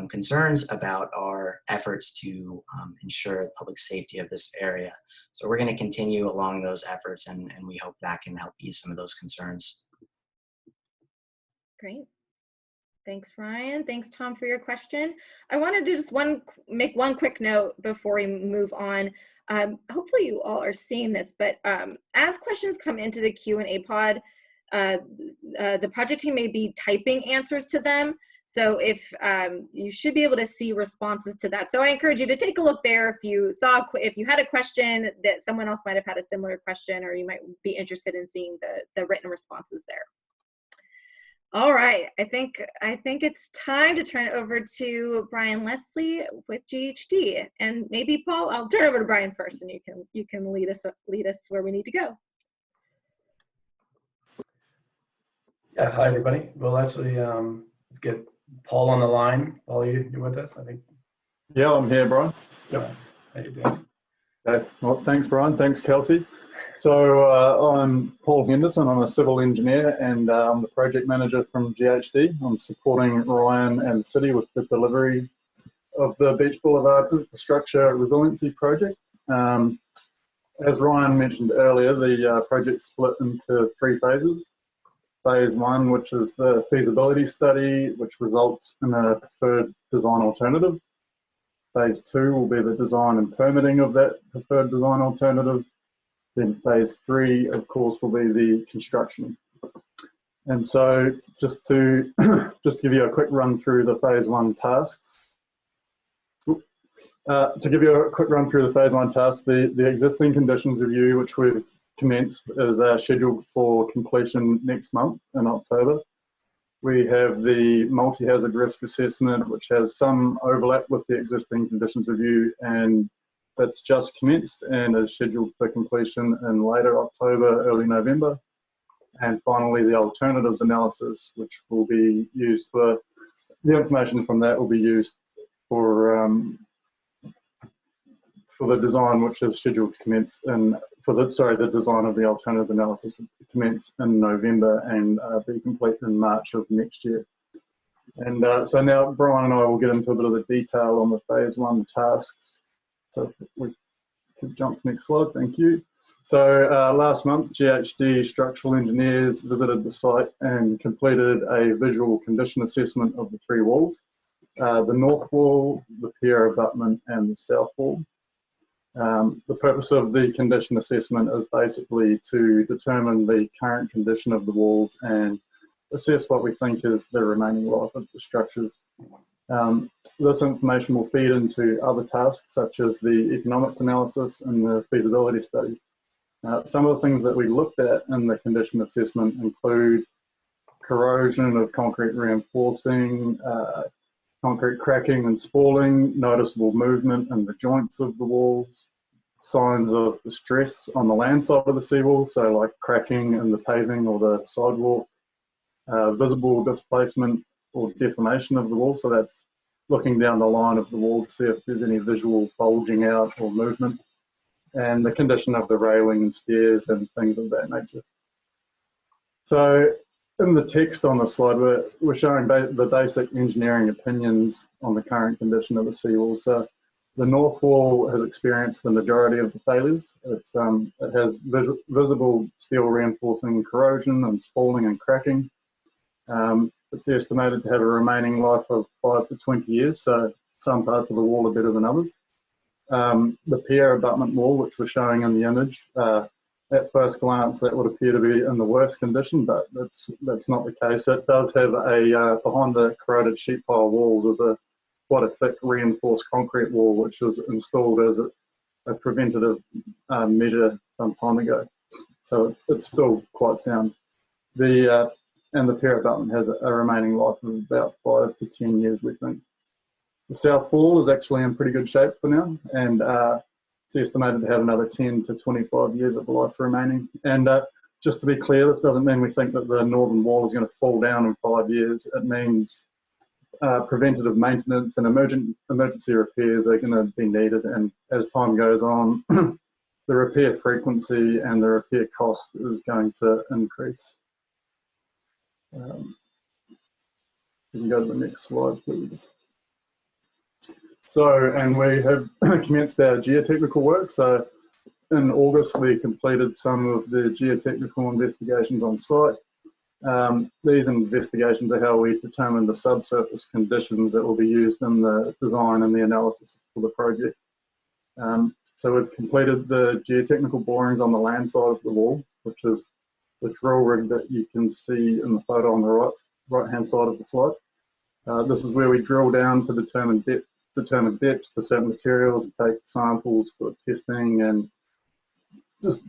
concerns about our efforts to ensure the public safety of this area. So we're going to continue along those efforts, and we hope that can help ease some of those concerns. Great. Thanks, Ryan. Thanks, Tom, for your question. I wanted to just make one quick note before we move on. Hopefully you all are seeing this, but as questions come into the Q&A pod, the project team may be typing answers to them. So if you should be able to see responses to that. So I encourage you to take a look there if you had a question that someone else might have had a similar question, or you might be interested in seeing the written responses there. All right, I think it's time to turn it over to Brian Leslie with GHD, and maybe Paul, I'll turn it over to Brian first, and you can lead us where we need to go. Yeah, hi everybody. We'll actually let's get Paul on the line. Paul, you with us? I think. Yeah, I'm here, Brian. Yep. How you doing? Okay. Well, thanks, Brian. Thanks, Kelsey. So I'm Paul Henderson. I'm a civil engineer, and I'm the project manager from GHD. I'm supporting Ryan and the city with the delivery of the Beach Boulevard Infrastructure Resiliency Project. As Ryan mentioned earlier, the project split into 3 phases. Phase 1, which is the feasibility study, which results in a preferred design alternative. Phase 2 will be the design and permitting of that preferred design alternative. Then phase 3, of course, will be the construction. And so just to give you a quick run through the phase 1 tasks. To give you a quick run through the phase 1 tasks, the existing conditions review, which we've commenced, is scheduled for completion next month in October. We have the multi-hazard risk assessment, which has some overlap with the existing conditions review, and that's just commenced and is scheduled for completion in later October, early November. And finally, the alternatives analysis, which will be used for, the information from that will be used for the design, which is scheduled to commence in, the design of the alternatives analysis will commence in November and be complete in March of next year. And so now Brian and I will get into a bit of the detail on the phase 1 tasks. So if we could jump to the next slide, thank you. So last month, GHD structural engineers visited the site and completed a visual condition assessment of the 3 walls, the north wall, the pier abutment, and the south wall. The purpose of the condition assessment is basically to determine the current condition of the walls and assess what we think is the remaining life of the structures. This information will feed into other tasks such as the economics analysis and the feasibility study. Some of the things that we looked at in the condition assessment include corrosion of concrete reinforcing, concrete cracking and spalling, noticeable movement in the joints of the walls, signs of distress on the land side of the seawall, so like cracking in the paving or the sidewalk, visible displacement or deformation of the wall, so that's looking down the line of the wall to see if there's any visual bulging out or movement, and the condition of the railing and stairs and things of that nature. So in the text on the slide, we're showing the basic engineering opinions on the current condition of the seawall. So the north wall has experienced the majority of the failures. It has visible steel reinforcing corrosion and spalling and cracking. It's estimated to have a remaining life of 5 to 20 years, so some parts of the wall are better than others. The pier abutment wall, which we're showing in the image, at first glance that would appear to be in the worst condition, but that's not the case. It does have a, behind the corroded sheet pile walls is quite a thick reinforced concrete wall, which was installed as a preventative measure some time ago. So it's still quite sound. And the pier abutment has a remaining life of about 5 to 10 years, we think. The south wall is actually in pretty good shape for now, and it's estimated to have another 10 to 25 years of life remaining. And just to be clear, this doesn't mean we think that the northern wall is going to fall down in 5 years. It means preventative maintenance and emergency repairs are going to be needed, and as time goes on, the repair frequency and the repair cost is going to increase. You can go to the next slide, please. So, and we have commenced our geotechnical work. So in August, we completed some of the geotechnical investigations on site. These investigations are how we determine the subsurface conditions that will be used in the design and the analysis for the project. So we've completed the geotechnical borings on the land side of the wall, which is the drill rig that you can see in the photo on the right-hand side of the slide. This is where we drill down to determine depths for certain materials, take samples for testing, and just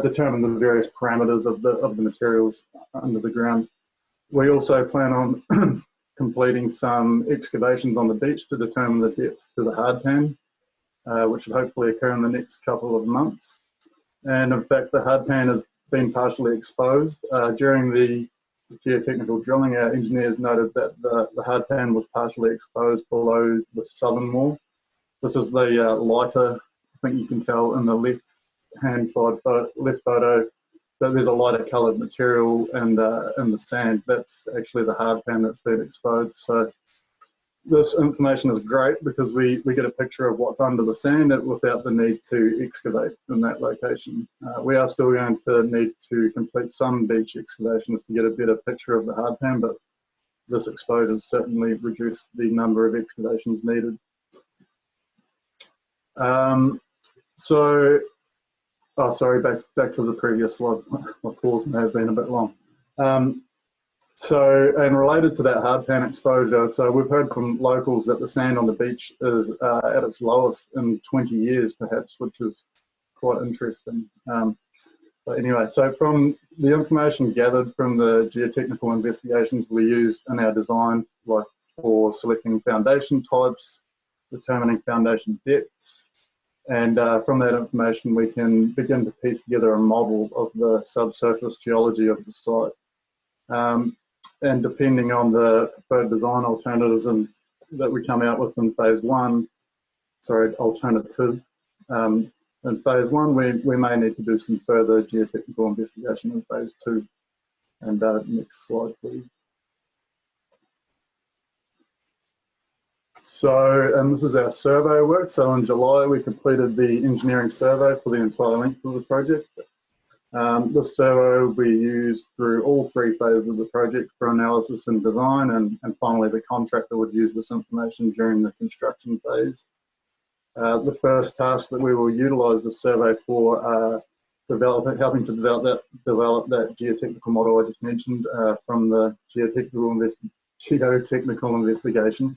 determine the various parameters of the materials under the ground. We also plan on completing some excavations on the beach to determine the depth to the hard pan, which should hopefully occur in the next couple of months. And in fact, the hard pan has been partially exposed. During the geotechnical drilling, our engineers noted that the hard pan was partially exposed below the southern wall. This is the lighter, I think you can tell in the left-hand side left photo that there's a lighter coloured material and in the sand. That's actually the hard pan that's been exposed. So this information is great because we get a picture of what's under the sand without the need to excavate in that location. We are still going to need to complete some beach excavations to get a better picture of the hard pan, but this exposure has certainly reduced the number of excavations needed. Sorry, back to the previous slide. My pause may have been a bit long. And related to that hard pan exposure, so we've heard from locals that the sand on the beach is at its lowest in 20 years, perhaps, which is quite interesting. But anyway, so from the information gathered from the geotechnical investigations we used in our design, like for selecting foundation types, determining foundation depths, and from that information we can begin to piece together a model of the subsurface geology of the site. And depending on the preferred design alternatives that we come out with in phase one, alternative, in phase one, we may need to do some further geotechnical investigation in phase two. And next slide, please. So, and this is our survey work. So in July, we completed the engineering survey for the entire length of the project. This survey will be used through all three phases of the project for analysis and design, and finally the contractor would use this information during the construction phase. The first task that we will utilise the survey for helping to develop that geotechnical model I just mentioned from the geotechnical investigation.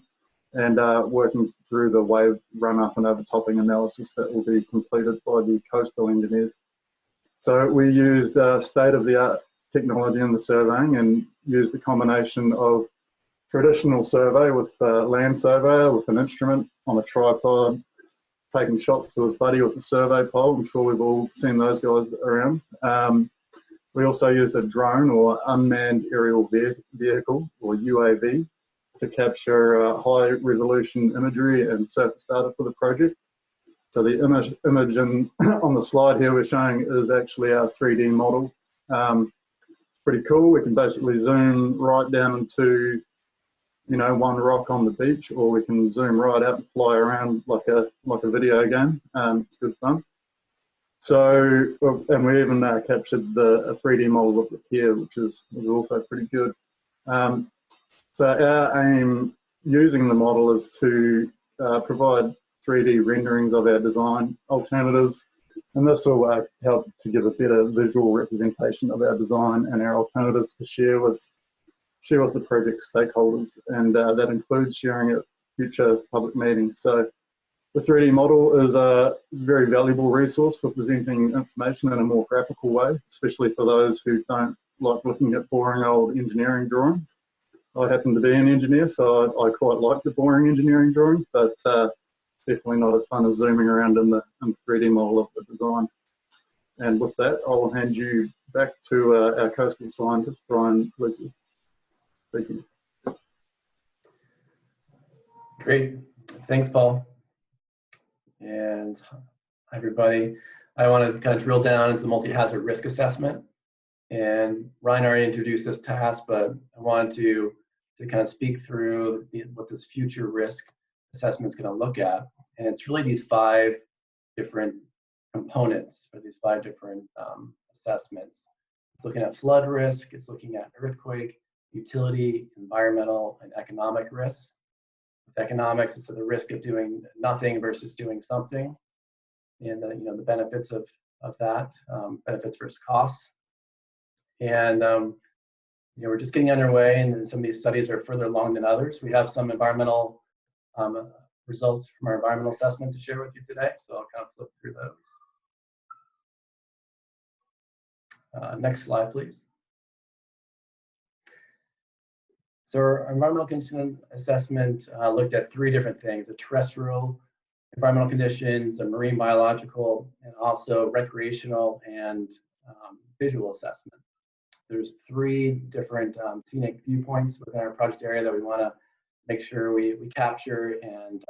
and working through the wave run-up and overtopping analysis that will be completed by the coastal engineers. So we used state-of-the-art technology in the surveying and used a combination of traditional survey with land surveyor with an instrument on a tripod, taking shots to his buddy with a survey pole. I'm sure we've all seen those guys around. We also used a drone or unmanned aerial vehicle, or UAV, to capture high resolution imagery and surface data for the project. So the image on the slide here we're showing is actually our 3D model. It's pretty cool. We can basically zoom right down into, you know, one rock on the beach, or we can zoom right out and fly around like a video game. It's good fun. So, and we even captured a 3D model of the pier, which was also pretty good. So our aim using the model is to provide 3D renderings of our design alternatives, and this will help to give a better visual representation of our design and our alternatives to share with the project stakeholders, and that includes sharing at future public meetings. So the 3D model is a very valuable resource for presenting information in a more graphical way, especially for those who don't like looking at boring old engineering drawings. I happen to be an engineer, so I quite like the boring engineering drawings, but definitely not as fun as zooming around in the 3D model of the design. And with that, I'll hand you back to our coastal scientist, Brian Wesley. Thank you. Great, thanks, Paul. And hi, everybody. I want to kind of drill down into the multi-hazard risk assessment. And Ryan already introduced this task, but I wanted to kind of speak through what this future risk assessment is going to look at. And it's really these 5 different components, or these 5 different assessments. It's looking at flood risk, it's looking at earthquake, utility, environmental, and economic risks. With economics, it's the risk of doing nothing versus doing something, and the benefits of that, benefits versus costs. And we're just getting underway, and some of these studies are further along than others. We have some environmental results from our environmental assessment to share with you today, so I'll kind of flip through those. Next slide, please. So our environmental condition assessment looked at 3 different things: the terrestrial environmental conditions, the marine biological, and also recreational and visual assessment. There's 3 different scenic viewpoints within our project area that we want to make sure we capture. And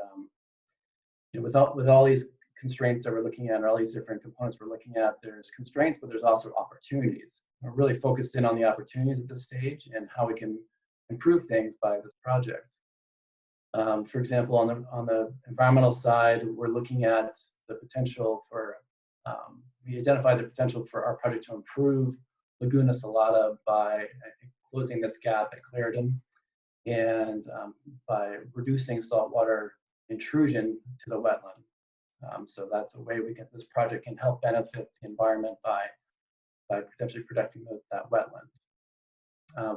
with all these constraints that we're looking at, or all these different components we're looking at, there's constraints, but there's also opportunities. We're really focused in on the opportunities at this stage and how we can improve things by this project. For example, on the environmental side, we're looking at the potential for, we identified the potential for our project to improve Laguna Salada by closing this gap at Clarendon, and by reducing saltwater intrusion to the wetland. So that's a way this project can help benefit the environment by potentially protecting that wetland.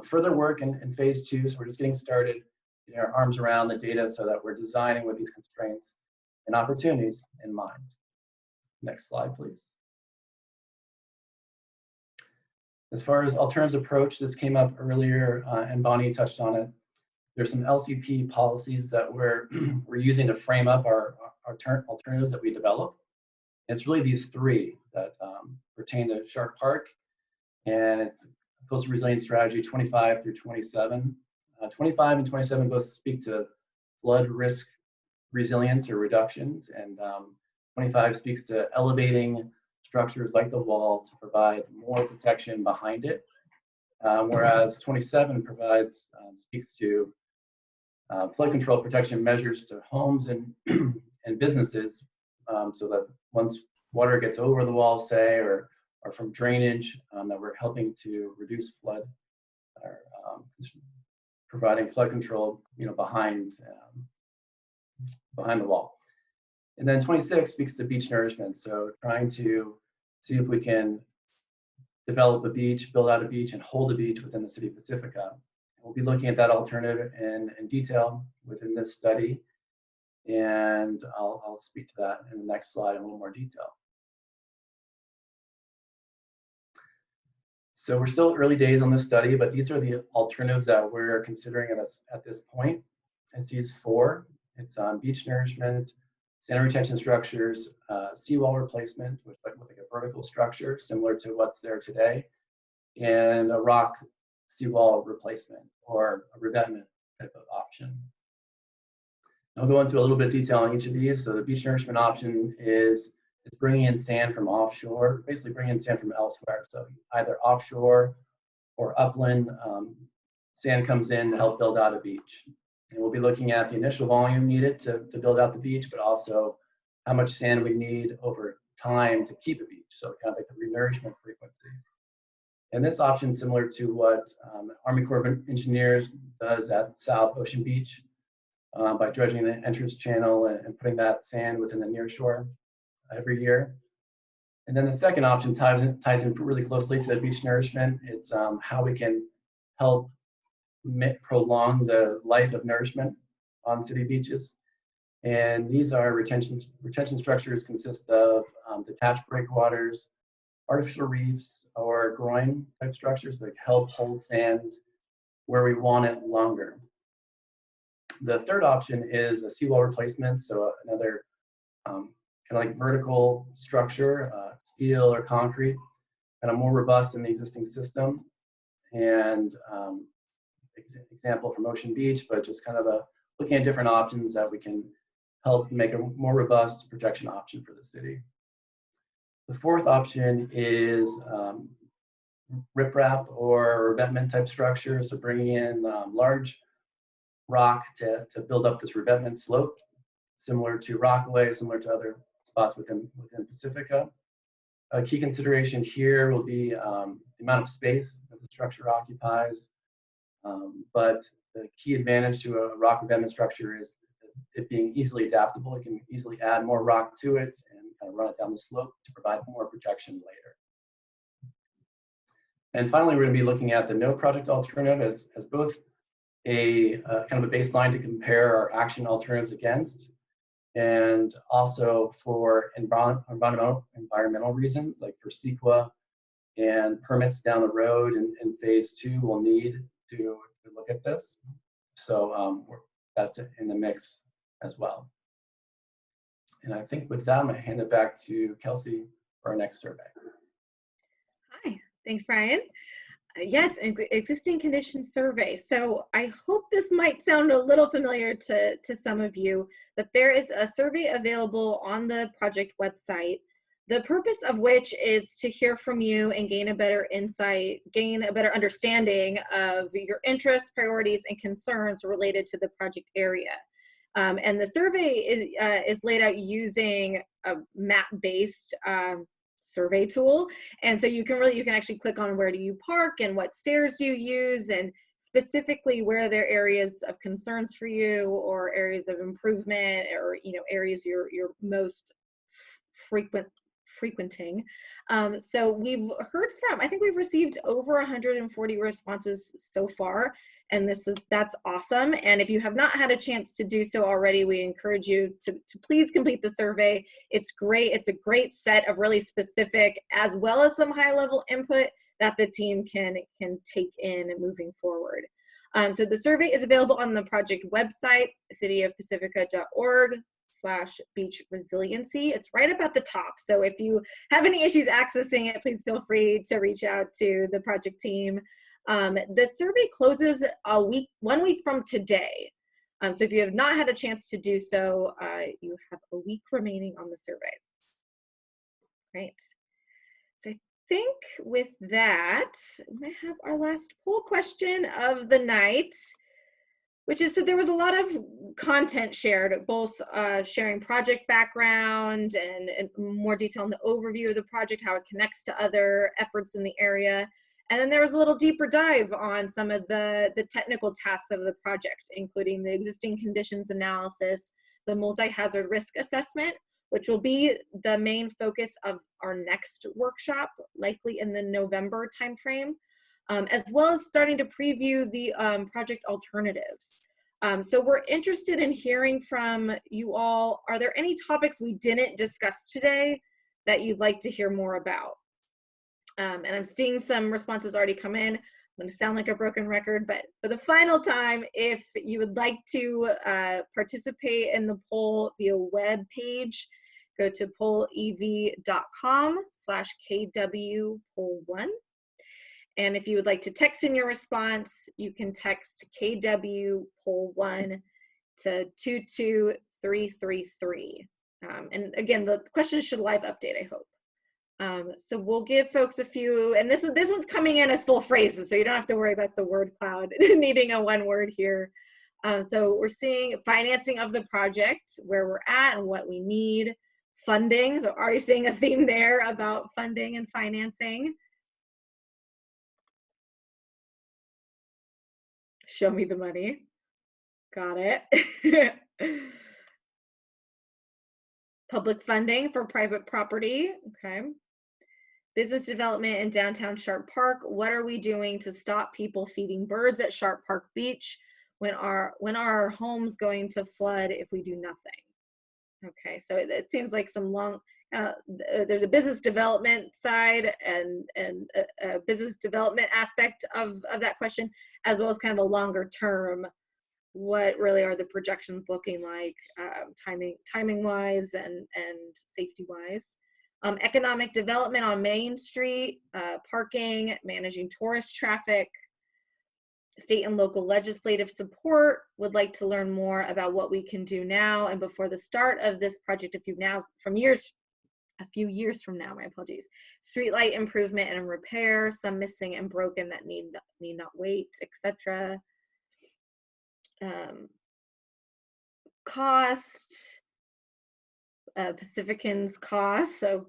Further work in phase 2, so we're just getting started, getting our arms around the data so that we're designing with these constraints and opportunities in mind. Next slide, please. As far as alternatives approach, this came up earlier, and Bonnie touched on it. There's some LCP policies that we're using to frame up our alternatives that we develop. And it's really these 3 that pertain to Shark Park, and it's Coastal Resilience Strategy 25 through 27. 25 and 27 both speak to flood risk resilience or reductions, and 25 speaks to elevating structures like the wall to provide more protection behind it, whereas 27 speaks to flood control protection measures to homes and businesses, so that once water gets over the wall, say, or from drainage, that we're helping to reduce flood, or providing flood control, behind the wall. And then 26 speaks to beach nourishment, so trying to see if we can develop a beach, build out a beach, and hold a beach within the city of Pacifica. We'll be looking at that alternative in detail within this study, and I'll speak to that in the next slide in a little more detail. So we're still early days on this study, but these are the alternatives that we're considering at this point. It's these four. It's beach nourishment, sand retention structures, seawall replacement with like a vertical structure similar to what's there today, and a rock seawall replacement or a revetment type of option. I'll go into a little bit of detail on each of these. So the beach nourishment option is bringing in sand from offshore, basically bringing in sand from elsewhere. So either offshore or upland, sand comes in to help build out a beach. And we'll be looking at the initial volume needed to build out the beach, but also how much sand we need over time to keep a beach. So kind of like the renourishment frequency. And this option is similar to what Army Corps of Engineers does at South Ocean Beach by dredging the entrance channel and putting that sand within the nearshore every year. And then the second option ties in really closely to the beach nourishment. It's how we can help prolong the life of nourishment on city beaches. And these are retention structures consist of detached breakwaters, artificial reefs, or groin type structures that help hold sand where we want it longer. The third option is a seawall replacement, so another kind of like vertical structure, steel or concrete, kind of more robust than the existing system. And example from Ocean Beach, but just kind of looking at different options that we can help make a more robust protection option for the city. The fourth option is riprap or revetment type structure, so bringing in large rock to build up this revetment slope, similar to Rockaway, similar to other spots within Pacifica. A key consideration here will be the amount of space that the structure occupies, but the key advantage to a rock revetment structure is it being easily adaptable. You can easily add more rock to it and kind of run it down the slope to provide more protection later. And finally, we're going to be looking at the no project alternative as both a kind of a baseline to compare our action alternatives against, and also for environmental reasons, like for CEQA and permits down the road in phase 2, we'll need to look at this. So that's in the mix as well. And I think with that, I'm going to hand it back to Kelsey for our next survey. Hi, thanks, Brian. Yes, existing condition survey. So I hope this might sound a little familiar to some of you, but there is a survey available on the project website, the purpose of which is to hear from you and gain a better insight, gain a better understanding of your interests, priorities, and concerns related to the project area. And the survey is laid out using a map-based survey tool, and so you can actually click on where do you park and what stairs do you use, and specifically where there are areas of concerns for you or areas of improvement, or areas you're most frequenting. So we've heard from, I think we've received over 140 responses so far, and that's awesome. And if you have not had a chance to do so already, we encourage you to please complete the survey. It's great. It's a great set of really specific as well as some high level input that the team can take in moving forward. So the survey is available on the project website, cityofpacifica.org/beach resiliency. It's right up at the top. So if you have any issues accessing it, please feel free to reach out to the project team. The survey closes 1 week from today. So if you have not had a chance to do so, you have a week remaining on the survey. Great. So I think with that, we might have our last poll question of the night, which is, so there was a lot of content shared, both sharing project background and more detail on the overview of the project, how it connects to other efforts in the area. And then there was a little deeper dive on some of the technical tasks of the project, including the existing conditions analysis, the multi-hazard risk assessment, which will be the main focus of our next workshop, likely in the November timeframe. as well as starting to preview the project alternatives. So we're interested in hearing from you all. Are there any topics we didn't discuss today that you'd like to hear more about? And I'm seeing some responses already come in. I'm going to sound like a broken record, but for the final time, if you would like to participate in the poll via web page, go to pollev.com/KW-poll1. And if you would like to text in your response, you can text KW-poll1 to 22333. And again, the question should live update, I hope. So we'll give folks a few, and this one's coming in as full phrases, so you don't have to worry about the word cloud needing a one word here. So we're seeing financing of the project, where we're at and what we need, funding, so already seeing a theme there about funding and financing. Show me the money. Got it. Public funding for private property, okay. Business development in downtown Sharp Park. What are we doing to stop people feeding birds at Sharp Park Beach? When are our homes going to flood if we do nothing? Okay, so it seems like some long, there's a business development side and a business development aspect of that question, as well as kind of a longer term, what really are the projections looking like, timing wise and safety wise. Economic development on Main Street, parking, managing tourist traffic, state and local legislative support. Would like to learn more about what we can do now and before the start of this project, a few years from now, my apologies. Streetlight improvement and repair, some missing and broken that need not wait, etc. Cost, Pacificans cost, so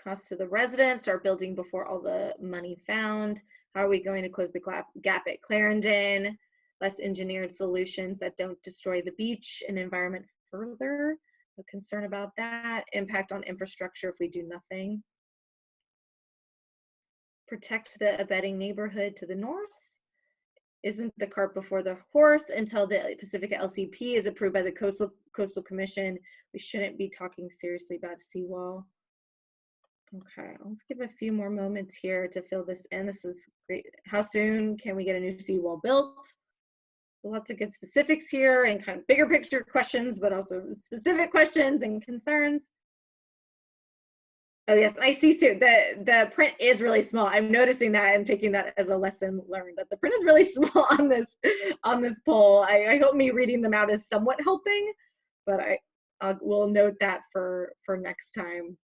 cost to the residents, our building before all the money found. How are we going to close the gap at Clarendon? Less engineered solutions that don't destroy the beach and environment further. No concern about that. Impact on infrastructure if we do nothing. Protect the abetting neighborhood to the north. Isn't the cart before the horse until the Pacifica LCP is approved by the Coastal Commission? We shouldn't be talking seriously about a seawall. Okay, let's give a few more moments here to fill this in. This is great. How soon can we get a new seawall built? Lots of good specifics here and kind of bigger picture questions, but also specific questions and concerns. Oh yes, I see Sue. The print is really small. I'm noticing that. I'm taking that as a lesson learned, that the print is really small on this poll. I hope me reading them out is somewhat helping, but I will note that for next time.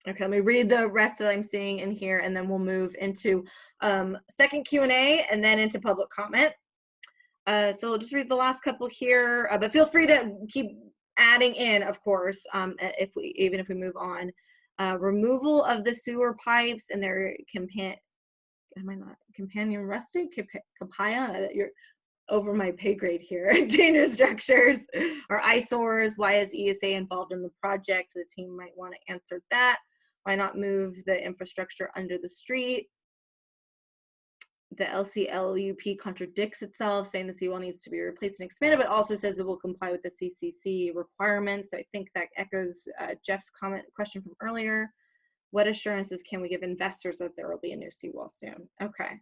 Okay, let me read the rest that I'm seeing in here, and then we'll move into second Q&A and then into public comment. So we'll just read the last couple here, but feel free to keep adding in, of course, even if we move on. Removal of the sewer pipes and their companion rustic, capaya, you're over my pay grade here. Dangerous structures or eyesores. Why is ESA involved in the project? The team might want to answer that. Why not move the infrastructure under the street? The LCLUP contradicts itself, saying the seawall needs to be replaced and expanded, but also says it will comply with the CCC requirements. So I think that echoes Jeff's question from earlier. What assurances can we give investors that there will be a new seawall soon? Okay.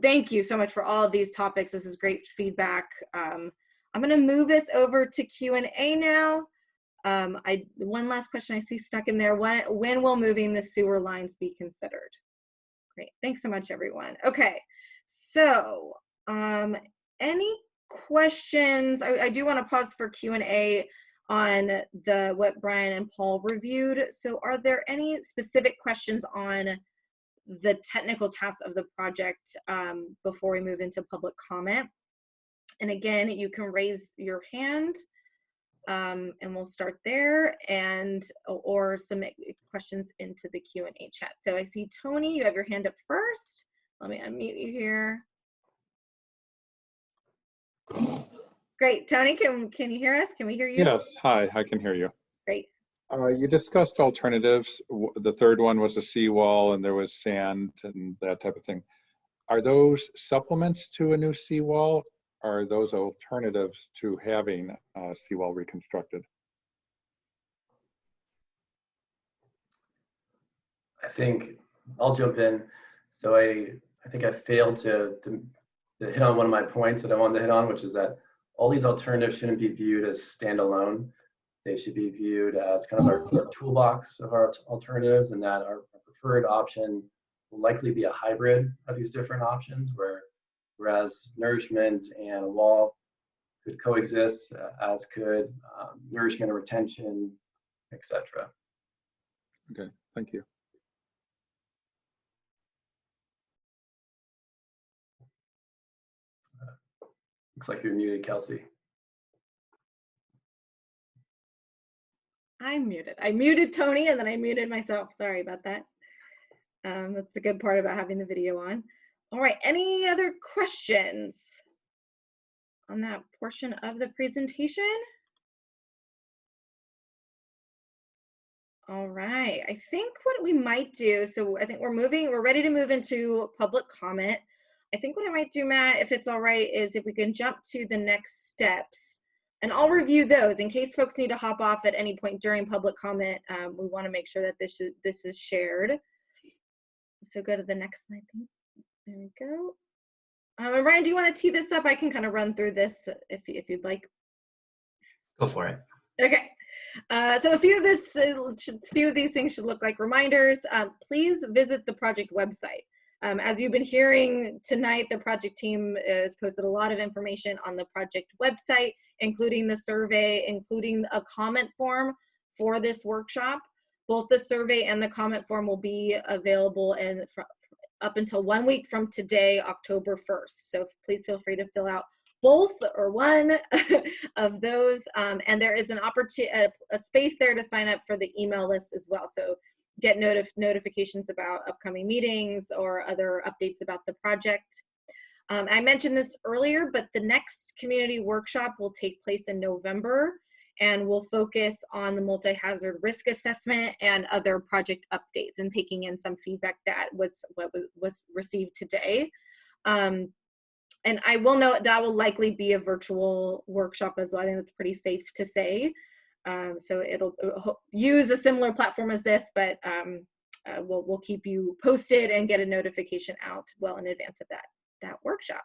Thank you so much for all of these topics. This is great feedback. I'm going to move this over to Q&A now. One last question I see stuck in there. When will moving the sewer lines be considered? Great, thanks so much, everyone. Okay, so any questions? I do want to pause for Q&A on what Brian and Paul reviewed. So are there any specific questions on the technical tasks of the project before we move into public comment? And again, you can raise your hand and we'll start there, or submit questions into the Q&A chat. So I see Tony, you have your hand up first. Let me unmute you here. Great, Tony, can you hear us? Can we hear you? Yes, hi, I can hear you. Great. You discussed alternatives. The third one was a seawall, and there was sand and that type of thing. Are those supplements to a new seawall? Or are those alternatives to having a seawall reconstructed? I think I'll jump in. So I think I failed to hit on one of my points that I wanted to hit on, which is that all these alternatives shouldn't be viewed as standalone. They should be viewed as kind of our toolbox of our alternatives, and that our preferred option will likely be a hybrid of these different options, whereas nourishment and a wall could coexist, as could nourishment and retention, etc. Okay, thank you. Looks like you're muted, Kelsey. I'm muted. I muted Tony and then I muted myself. Sorry about that. That's the good part about having the video on. All right, any other questions on that portion of the presentation? All right, I think what we might do, so I think we're ready to move into public comment. I think what I might do, Matt, if it's all right, is if we can jump to the next steps, and I'll review those in case folks need to hop off at any point during public comment. We want to make sure that this is shared. So go to the next slide, please. There we go. And Ryan, do you want to tee this up? I can kind of run through this if you'd like. Go for it. Okay. So a few of these things should look like reminders. Please visit the project website. As you've been hearing tonight, the project team has posted a lot of information on the project website, including the survey, including a comment form for this workshop. Both the survey and the comment form will be available up until 1 week from today, October 1st. So please feel free to fill out both or one of those. And there is an opportunity, a space there to sign up for the email list as well. So get notifications about upcoming meetings or other updates about the project. I mentioned this earlier, but the next community workshop will take place in November and will focus on the multi-hazard risk assessment and other project updates and taking in some feedback that was received today. And I will note that will likely be a virtual workshop as well. I think that's pretty safe to say. So it'll use a similar platform as this, but we'll keep you posted and get a notification out well in advance of that workshop.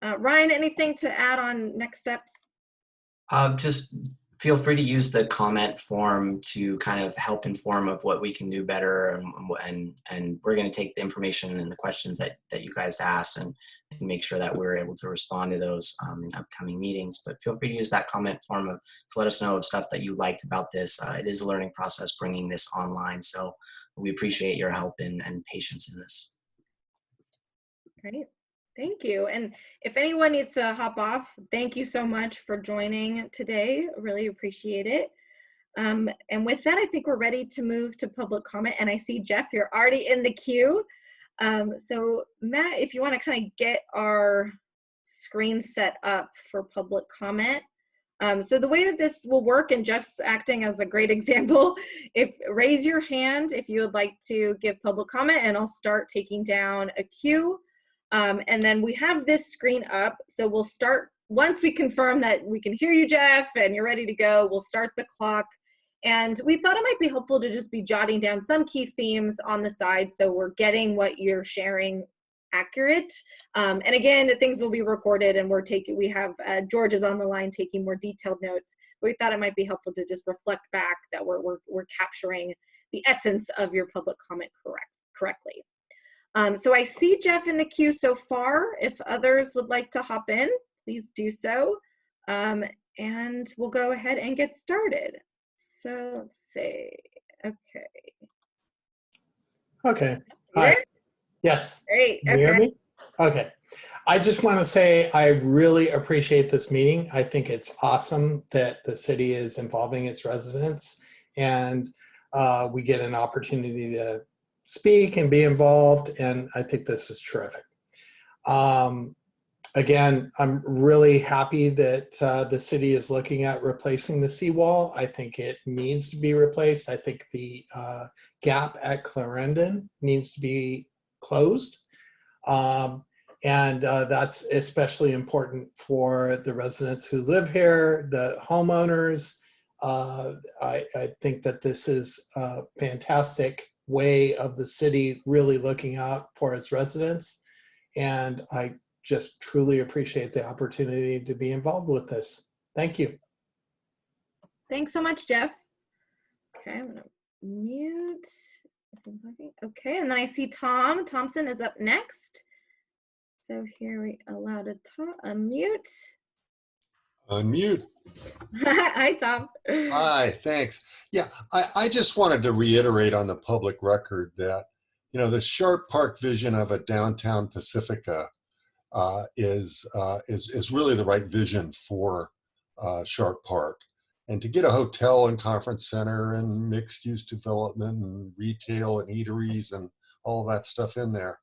Ryan, anything to add on next steps? Just feel free to use the comment form to kind of help inform of what we can do better, and we're going to take the information and the questions that you guys asked and make sure that we're able to respond to those in upcoming meetings. But feel free to use that comment form to let us know of stuff that you liked about this. It is a learning process bringing this online, so we appreciate your help and patience in this. Great. Thank you. And if anyone needs to hop off, thank you so much for joining today. Really appreciate it. And with that, I think we're ready to move to public comment. And I see, Jeff, you're already in the queue. So Matt, if you want to kind of get our screen set up for public comment. So the way that this will work, and Jeff's acting as a great example, raise your hand if you would like to give public comment, and I'll start taking down a queue. And then we have this screen up. So we'll start, once we confirm that we can hear you, Jeff, and you're ready to go, we'll start the clock. And we thought it might be helpful to just be jotting down some key themes on the side so we're getting what you're sharing accurate. And again, things will be recorded, and we have George is on the line taking more detailed notes. But we thought it might be helpful to just reflect back that we're capturing the essence of your public comment correctly. So I see Jeff in the queue so far. If others would like to hop in, please do so. And we'll go ahead and get started. So let's see. Okay. Okay. Hi. Yes. Great. Can you hear me? Okay. I just want to say I really appreciate this meeting. I think it's awesome that the city is involving its residents, and we get an opportunity to speak and be involved, and I think this is terrific. Again, I'm really happy that the city is looking at replacing the seawall. I think it needs to be replaced. I think the gap at Clarendon needs to be closed. And that's especially important for the residents who live here, the homeowners. I think that this is a fantastic way of the city really looking out for its residents. And I just truly appreciate the opportunity to be involved with this. Thank you. Thanks so much, Jeff. Okay, I'm gonna mute. Okay, and then I see Tom Thompson is up next. So here we allow to unmute. Unmute. Hi, Tom. Hi, thanks. Yeah, I just wanted to reiterate on the public record that, you know, the Sharp Park vision of a downtown Pacifica is really the right vision for Sharp Park. And to get a hotel and conference center and mixed use development and retail and eateries and all that stuff in there,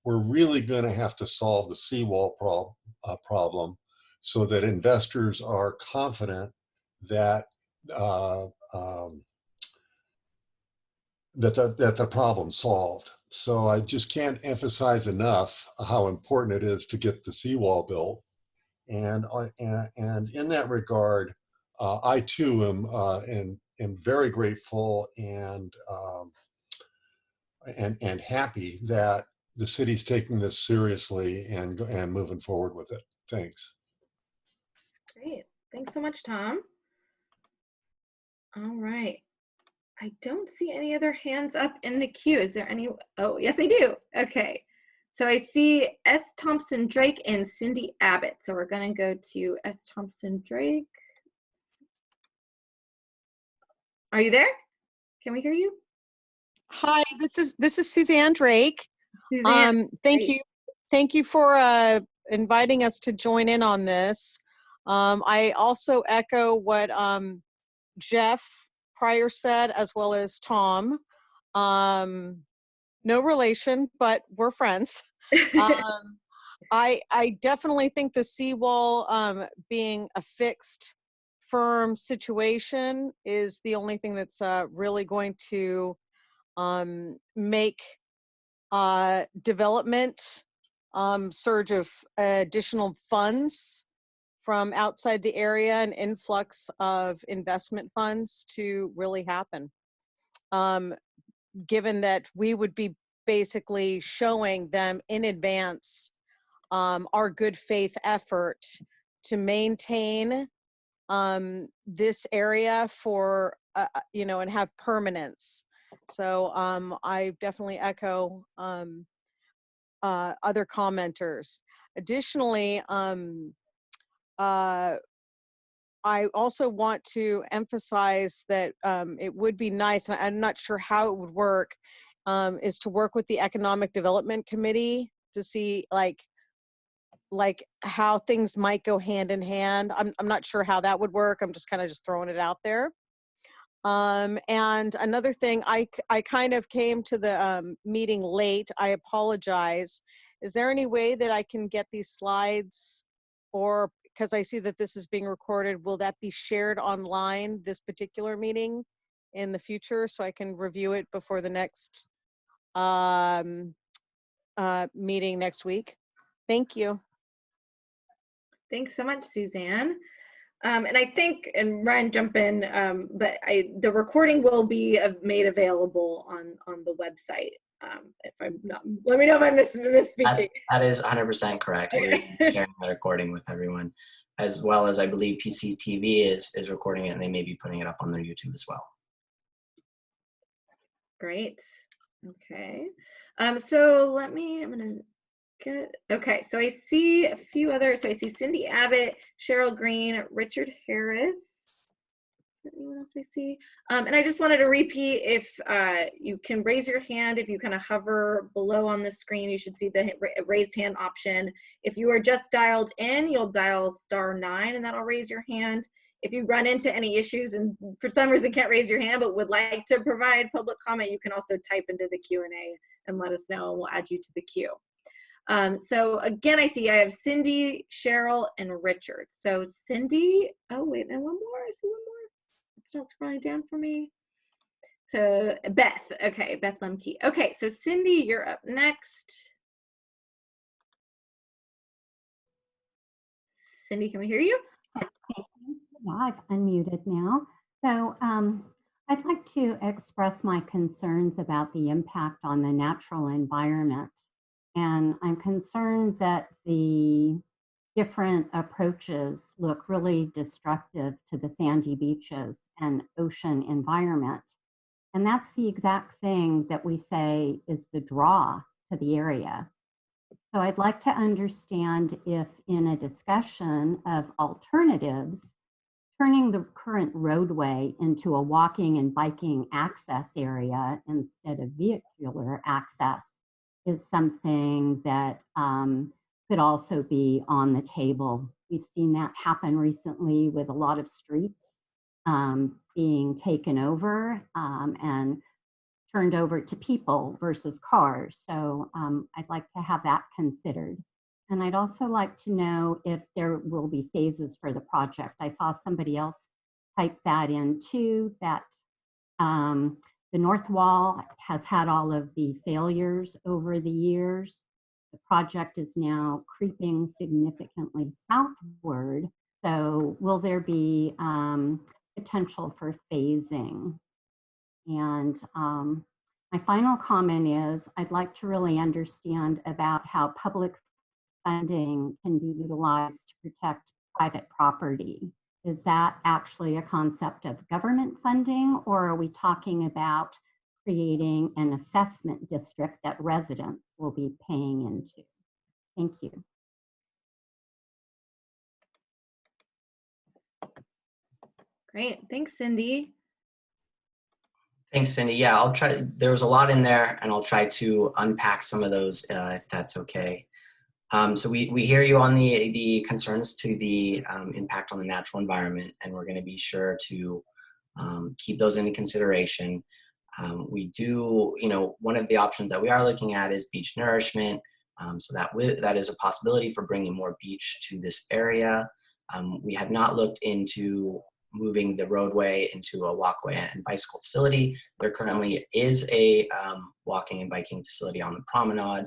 we're really going to have to solve the seawall problem so that investors are confident that that the problem's solved. So I just can't emphasize enough how important it is to get the seawall built. And in that regard, I too am very grateful and happy that the city's taking this seriously and moving forward with it. Thanks. Great. Thanks so much, Tom. All right. I don't see any other hands up in the queue. Is there any? Oh, yes, I do. Okay. So I see S. Thompson Drake and Cindy Abbott. So we're going to go to S. Thompson Drake. Are you there? Can we hear you? Hi, this is Suzanne Drake. Suzanne, Thank you for inviting us to join in on this. I also echo what Jeff Pryor said, as well as Tom. No relation, but we're friends. I definitely think the seawall being a fixed, firm situation is the only thing that's really going to make development surge of additional funds from outside the area and influx of investment funds to really happen. Given that we would be basically showing them in advance our good faith effort to maintain this area for, you know, and have permanence. So I definitely echo other commenters. Additionally, I also want to emphasize that it would be nice, and I'm not sure how it would work, is to work with the Economic Development Committee to see like how things might go hand in hand. I'm not sure how that would work. I'm just kind of throwing it out there. And another thing, I kind of came to the meeting late. I apologize. Is there any way that I can get these slides, or because I see that this is being recorded, will that be shared online, this particular meeting, in the future, so I can review it before the next meeting next week? Thank you. Thanks so much, Suzanne. And I think, and Ryan, jump in, but the recording will be made available on the website. If I'm not, let me know if I'm misspeaking. That is 100% correct. We'll be sharing the recording with everyone, as well as I believe PCTV is recording it, and they may be putting it up on their YouTube as well. Great. Okay. So I'm gonna okay, so I see a few others. So I see Cindy Abbott, Cheryl Green, Richard Harris. Is there anyone else I see? And I just wanted to repeat, if you can raise your hand, if you kind of hover below on the screen, you should see the raised hand option. If you are just dialed in, you'll dial *9 and that'll raise your hand. If you run into any issues and for some reason can't raise your hand but would like to provide public comment, you can also type into the Q&A and let us know, and we'll add you to the queue. So again, I have Cindy, Cheryl, and Richard. So Cindy, oh wait, and one more, I see one more. It's not scrolling down for me. So Beth, okay, Beth Lemke. Okay, so Cindy, you're up next. Cindy, can we hear you? Yeah, I've unmuted now. So I'd like to express my concerns about the impact on the natural environment. And I'm concerned that the different approaches look really destructive to the sandy beaches and ocean environment. And that's the exact thing that we say is the draw to the area. So I'd like to understand if in a discussion of alternatives, turning the current roadway into a walking and biking access area instead of vehicular access is something that could also be on the table. We've seen that happen recently with a lot of streets being taken over and turned over to people versus cars. So I'd like to have that considered. And I'd also like to know if there will be phases for the project. I saw somebody else type that in too, that the north wall has had all of the failures over the years. The project is now creeping significantly southward. So will there be potential for phasing? And my final comment is I'd like to really understand about how public funding can be utilized to protect private property. Is that actually a concept of government funding, or are we talking about creating an assessment district that residents will be paying into? Thank you. Great, thanks, Cindy. Thanks, Cindy. Yeah, I'll try. There was a lot in there, and I'll try to unpack some of those if that's okay. So we hear you on the concerns to the impact on the natural environment, and we're going to be sure to keep those into consideration. We do, one of the options that we are looking at is beach nourishment. So that is a possibility for bringing more beach to this area. We have not looked into moving the roadway into a walkway and bicycle facility. There currently is a walking and biking facility on the promenade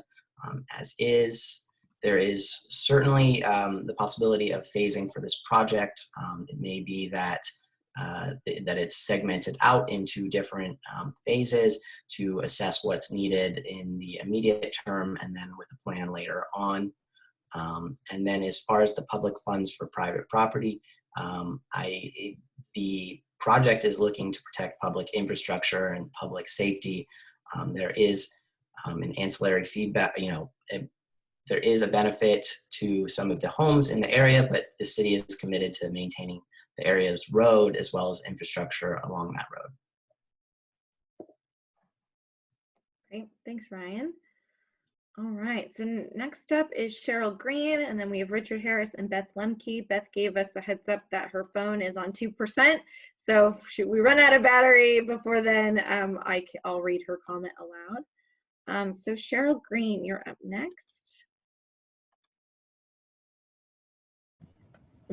as is. There is certainly the possibility of phasing for this project. It may be that it's segmented out into different phases to assess what's needed in the immediate term and then with a plan later on. And then as far as the public funds for private property, the project is looking to protect public infrastructure and public safety. There is an ancillary feedback, there is a benefit to some of the homes in the area, but the city is committed to maintaining the area's road as well as infrastructure along that road. Great, thanks, Ryan. All right, so next up is Cheryl Green, and then we have Richard Harris and Beth Lemke. Beth gave us the heads up that her phone is on 2%, so should we run out of battery before then, I'll read her comment aloud. So Cheryl Green, you're up next.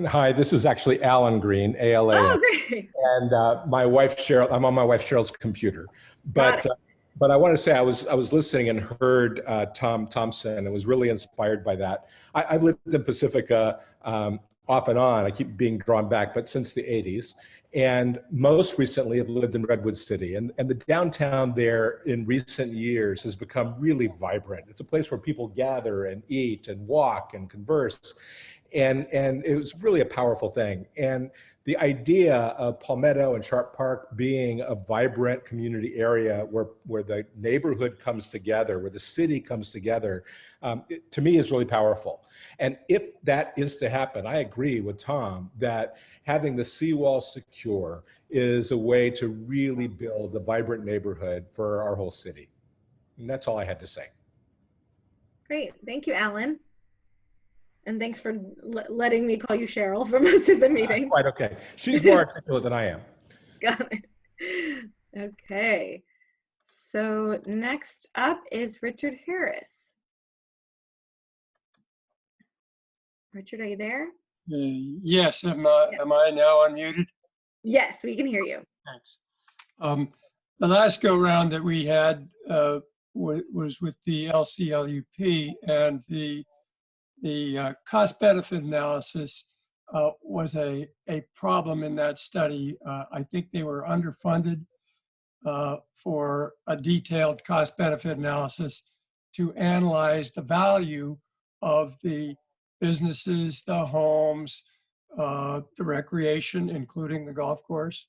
Hi, this is actually Alan Green, A-L-A. Oh, great. And my wife Cheryl, I'm on my wife Cheryl's computer. But I want to say I was listening and heard Tom Thompson and was really inspired by that. I've lived in Pacifica off and on. I keep being drawn back, but since the 80s. And most recently I've lived in Redwood City. And the downtown there in recent years has become really vibrant. It's a place where people gather and eat and walk and converse. And it was really a powerful thing. And the idea of Palmetto and Sharp Park being a vibrant community area where the neighborhood comes together, where the city comes together, to me is really powerful. And if that is to happen, I agree with Tom that having the seawall secure is a way to really build a vibrant neighborhood for our whole city. And that's all I had to say. Great, thank you, Alan. And thanks for letting me call you Cheryl for most of the meeting. Quite okay. She's more articulate than I am. Got it. Okay. So next up is Richard Harris. Richard, are you there? Yes, am Yeah. I now unmuted? Yes, we can hear you. Thanks. The last go round that we had was with the LCLUP, and the cost benefit analysis was a problem in that study. I think they were underfunded for a detailed cost benefit analysis to analyze the value of the businesses, the homes, the recreation, including the golf course,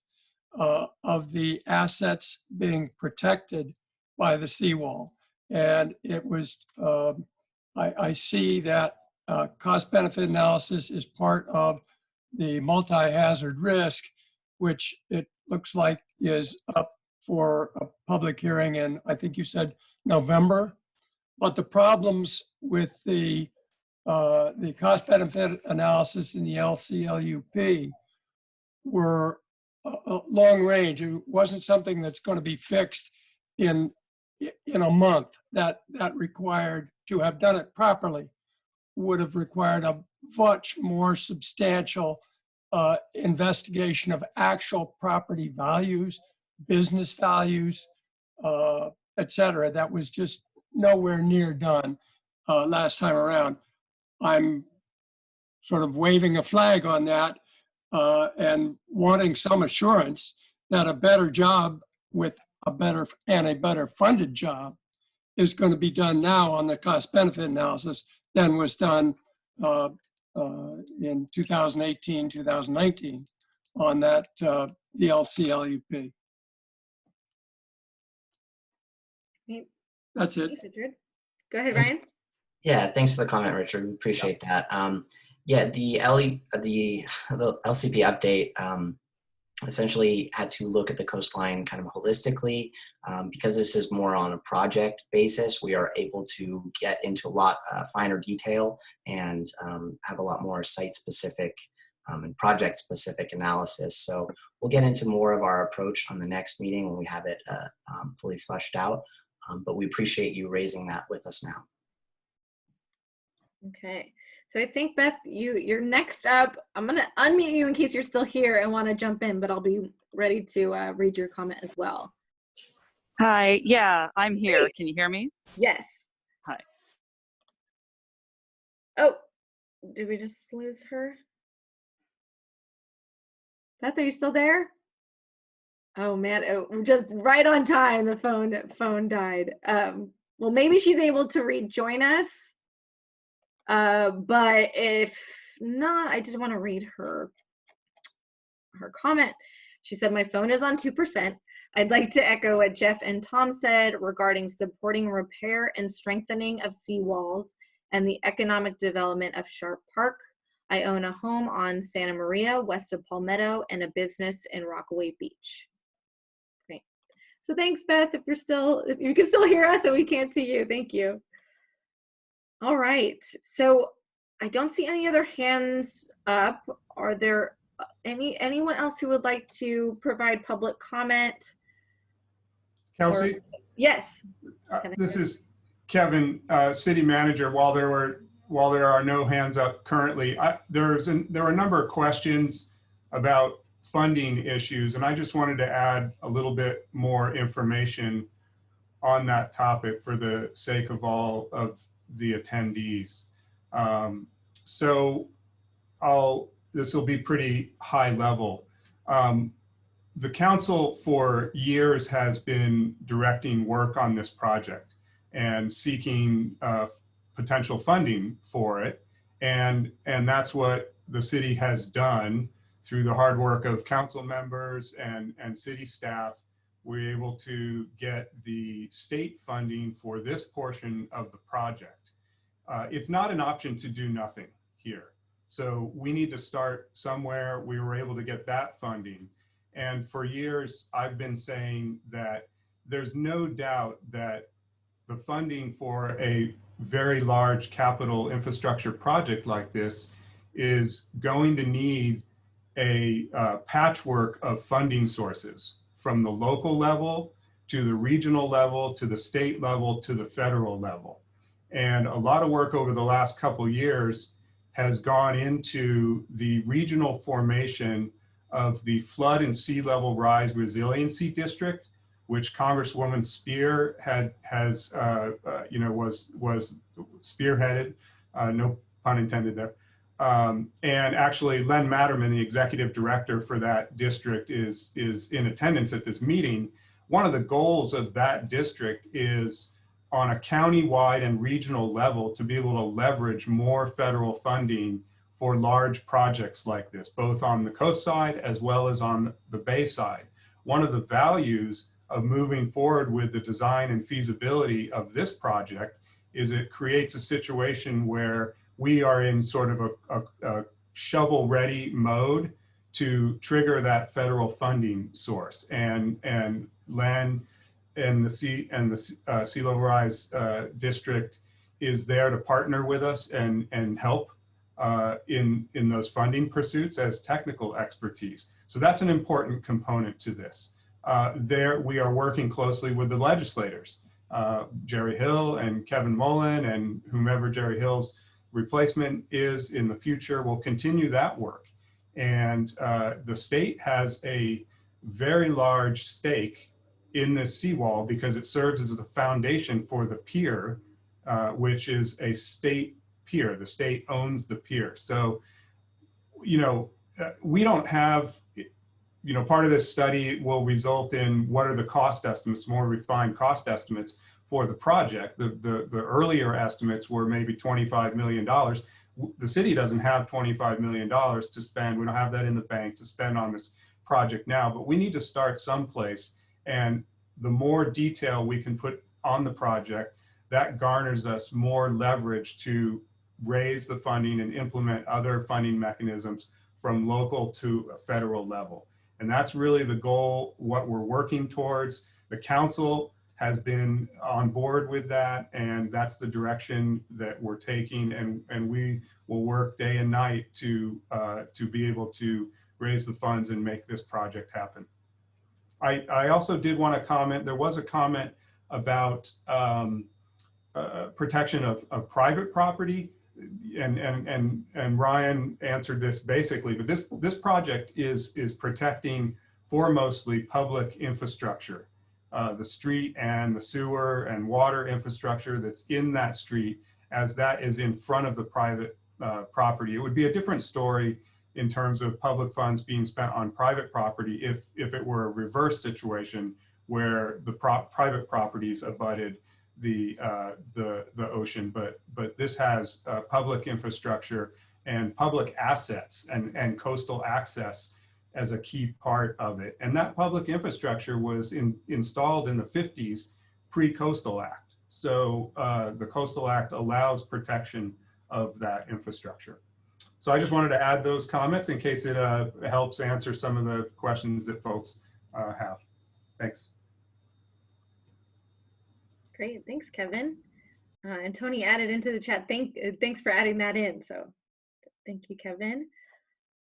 of the assets being protected by the seawall. And it was, I see that cost benefit analysis is part of the multi-hazard risk, which it looks like is up for a public hearing in, I think you said November. But the problems with the cost benefit analysis in the LCLUP were long range. It wasn't something that's going to be fixed in a month. That required, to have done it properly, would have required a much more substantial investigation of actual property values, business values, et cetera. That was just nowhere near done last time around. I'm sort of waving a flag on that and wanting some assurance that a better job with a better funded job is going to be done now on the cost benefit analysis than was done in 2018, 2019 on that the LCLUP. That's it. Go ahead, Ryan. Yeah, thanks for the comment, Richard. We appreciate that. Yeah, the LCP update essentially had to look at the coastline kind of holistically. Because this is more on a project basis, we are able to get into a lot finer detail and have a lot more site-specific and project-specific analysis. So we'll get into more of our approach on the next meeting when we have it fully fleshed out. But we appreciate you raising that with us now. Okay, so I think Beth, you're next up. I'm gonna unmute you in case you're still here and want to jump in, but I'll be ready to read your comment as well. Hi, yeah, I'm here. Great. Can you hear me? Yes. Hi. Oh, did we just lose her? Beth, are you still there? Oh man, just right on time, the phone died. Well, maybe she's able to rejoin us. But if not, I did want to read her comment. She said, my phone is on 2%. I'd like to echo what Jeff and Tom said regarding supporting repair and strengthening of seawalls and the economic development of Sharp Park. I own a home on Santa Maria, west of Palmetto, and a business in Rockaway Beach. Great. So thanks, Beth, if you can still hear us and we can't see you. Thank you. All right, so I don't see any other hands up. Are there anyone else who would like to provide public comment? Kelsey? Yes. This is Kevin, city manager. While there are no hands up currently, there were a number of questions about funding issues, and I just wanted to add a little bit more information on that topic for the sake of all of the attendees. So this will be pretty high level. The council for years has been directing work on this project and seeking potential funding for it. And that's what the city has done through the hard work of council members and city staff. We're able to get the state funding for this portion of the project. It's not an option to do nothing here. So we need to start somewhere. We were able to get that funding. And for years, I've been saying that there's no doubt that the funding for a very large capital infrastructure project like this is going to need a patchwork of funding sources, from the local level to the regional level to the state level to the federal level. And a lot of work over the last couple years has gone into the regional formation of the Flood and Sea Level Rise Resiliency District, which Congresswoman Spear was spearheaded, no pun intended there. And actually Len Matterman, the executive director for that district, is in attendance at this meeting. One of the goals of that district is on a county-wide and regional level to be able to leverage more federal funding for large projects like this, both on the coast side as well as on the bay side. One of the values of moving forward with the design and feasibility of this project is it creates a situation where we are in sort of a shovel-ready mode to trigger that federal funding source. And Len and the Sea Level Rise District is there to partner with us and help in those funding pursuits as technical expertise. So that's an important component to this. There we are working closely with the legislators, Jerry Hill and Kevin Mullen, and whomever Jerry Hill's replacement is in the future. Will continue that work. And the state has a very large stake in this seawall because it serves as the foundation for the pier, which is a state pier. The state owns the pier. So, we don't have, part of this study will result in what are the cost estimates, more refined cost estimates for the project. The earlier estimates were maybe $25 million. The city doesn't have $25 million to spend. We don't have that in the bank to spend on this project now, but we need to start someplace. And the more detail we can put on the project, that garners us more leverage to raise the funding and implement other funding mechanisms from local to a federal level. And that's really the goal, what we're working towards. The council has been on board with that, and that's the direction that we're taking, and we will work day and night to be able to raise the funds and make this project happen. I also did want to comment, there was a comment about protection of private property, and Ryan answered this basically, but this project is protecting foremostly public infrastructure, the street and the sewer and water infrastructure that's in that street, as that is in front of the private property. It would be a different story in terms of public funds being spent on private property if it were a reverse situation where the private properties abutted the ocean, but this has public infrastructure and public assets and coastal access as a key part of it. And that public infrastructure was installed in the 50s pre-Coastal Act. So the Coastal Act allows protection of that infrastructure. So I just wanted to add those comments in case it helps answer some of the questions that folks have. Thanks. Great, thanks, Kevin. And Tony added into the chat, thanks for adding that in. So thank you, Kevin.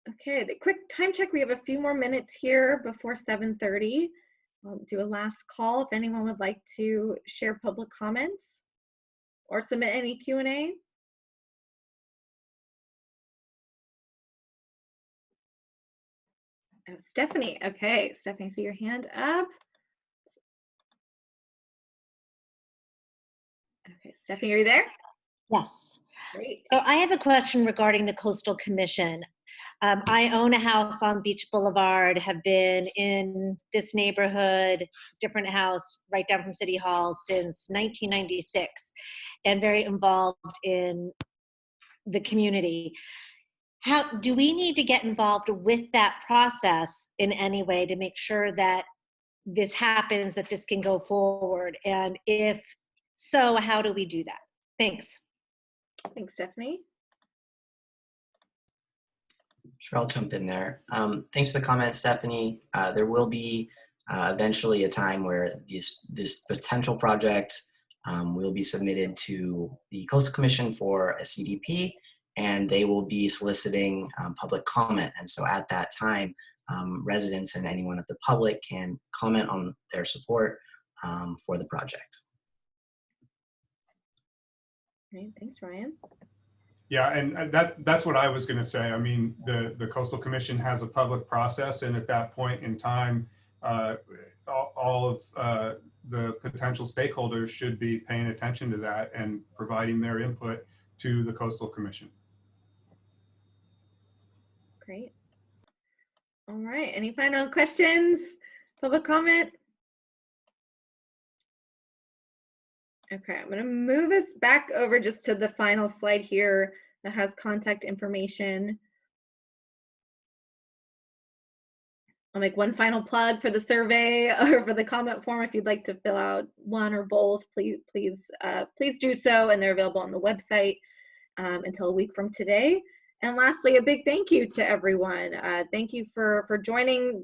Okay, the quick time check. We have a few more minutes here before 7:30. I'll do a last call if anyone would like to share public comments or submit any Q&A. Stephanie, okay. Stephanie, see your hand up. Okay, Stephanie, are you there? Yes. Great. So I have a question regarding the Coastal Commission. I own a house on Beach Boulevard, have been in this neighborhood, different house right down from City Hall since 1996, and very involved in the community. How do we need to get involved with that process in any way to make sure that this happens, that this can go forward? And if so, how do we do that? Thanks. Thanks, Stephanie. Sure, I'll jump in there. Thanks for the comment, Stephanie. There will be eventually a time where this potential project will be submitted to the Coastal Commission for a CDP, and they will be soliciting public comment. And so at that time, residents and anyone of the public can comment on their support for the project. Great, thanks, Ryan. Yeah, and that's what I was going to say. I mean, the Coastal Commission has a public process, and at that point in time, all of the potential stakeholders should be paying attention to that and providing their input to the Coastal Commission. Great. All right, any final questions, public comment? Okay, I'm gonna move us back over just to the final slide here that has contact information. I'll make one final plug for the survey or for the comment form. If you'd like to fill out one or both, please do so, and they're available on the website until a week from today. And lastly, a big thank you to everyone. Thank you for joining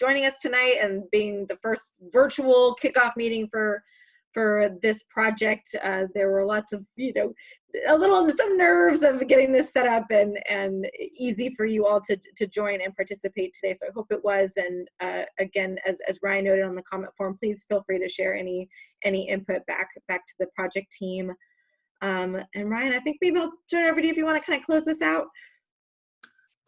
us tonight and being the first virtual kickoff meeting for this project. There were lots of, some nerves of getting this set up and easy for you all to join and participate today. So I hope it was. And again, as Ryan noted on the comment form, please feel free to share any input back to the project team. And Ryan, I think maybe I'll turn it over to you if you want to kind of close this out.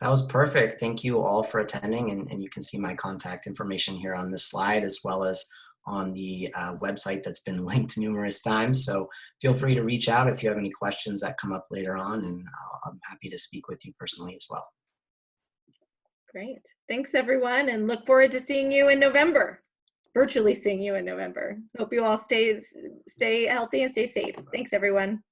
That was perfect. Thank you all for attending, and you can see my contact information here on this slide, as well as on the website that's been linked numerous times. So feel free to reach out if you have any questions that come up later on, and I'm happy to speak with you personally as well. Great. Thanks, everyone, and look forward to seeing you in November, virtually seeing you in November. Hope you all stay healthy and stay safe. Thanks, everyone.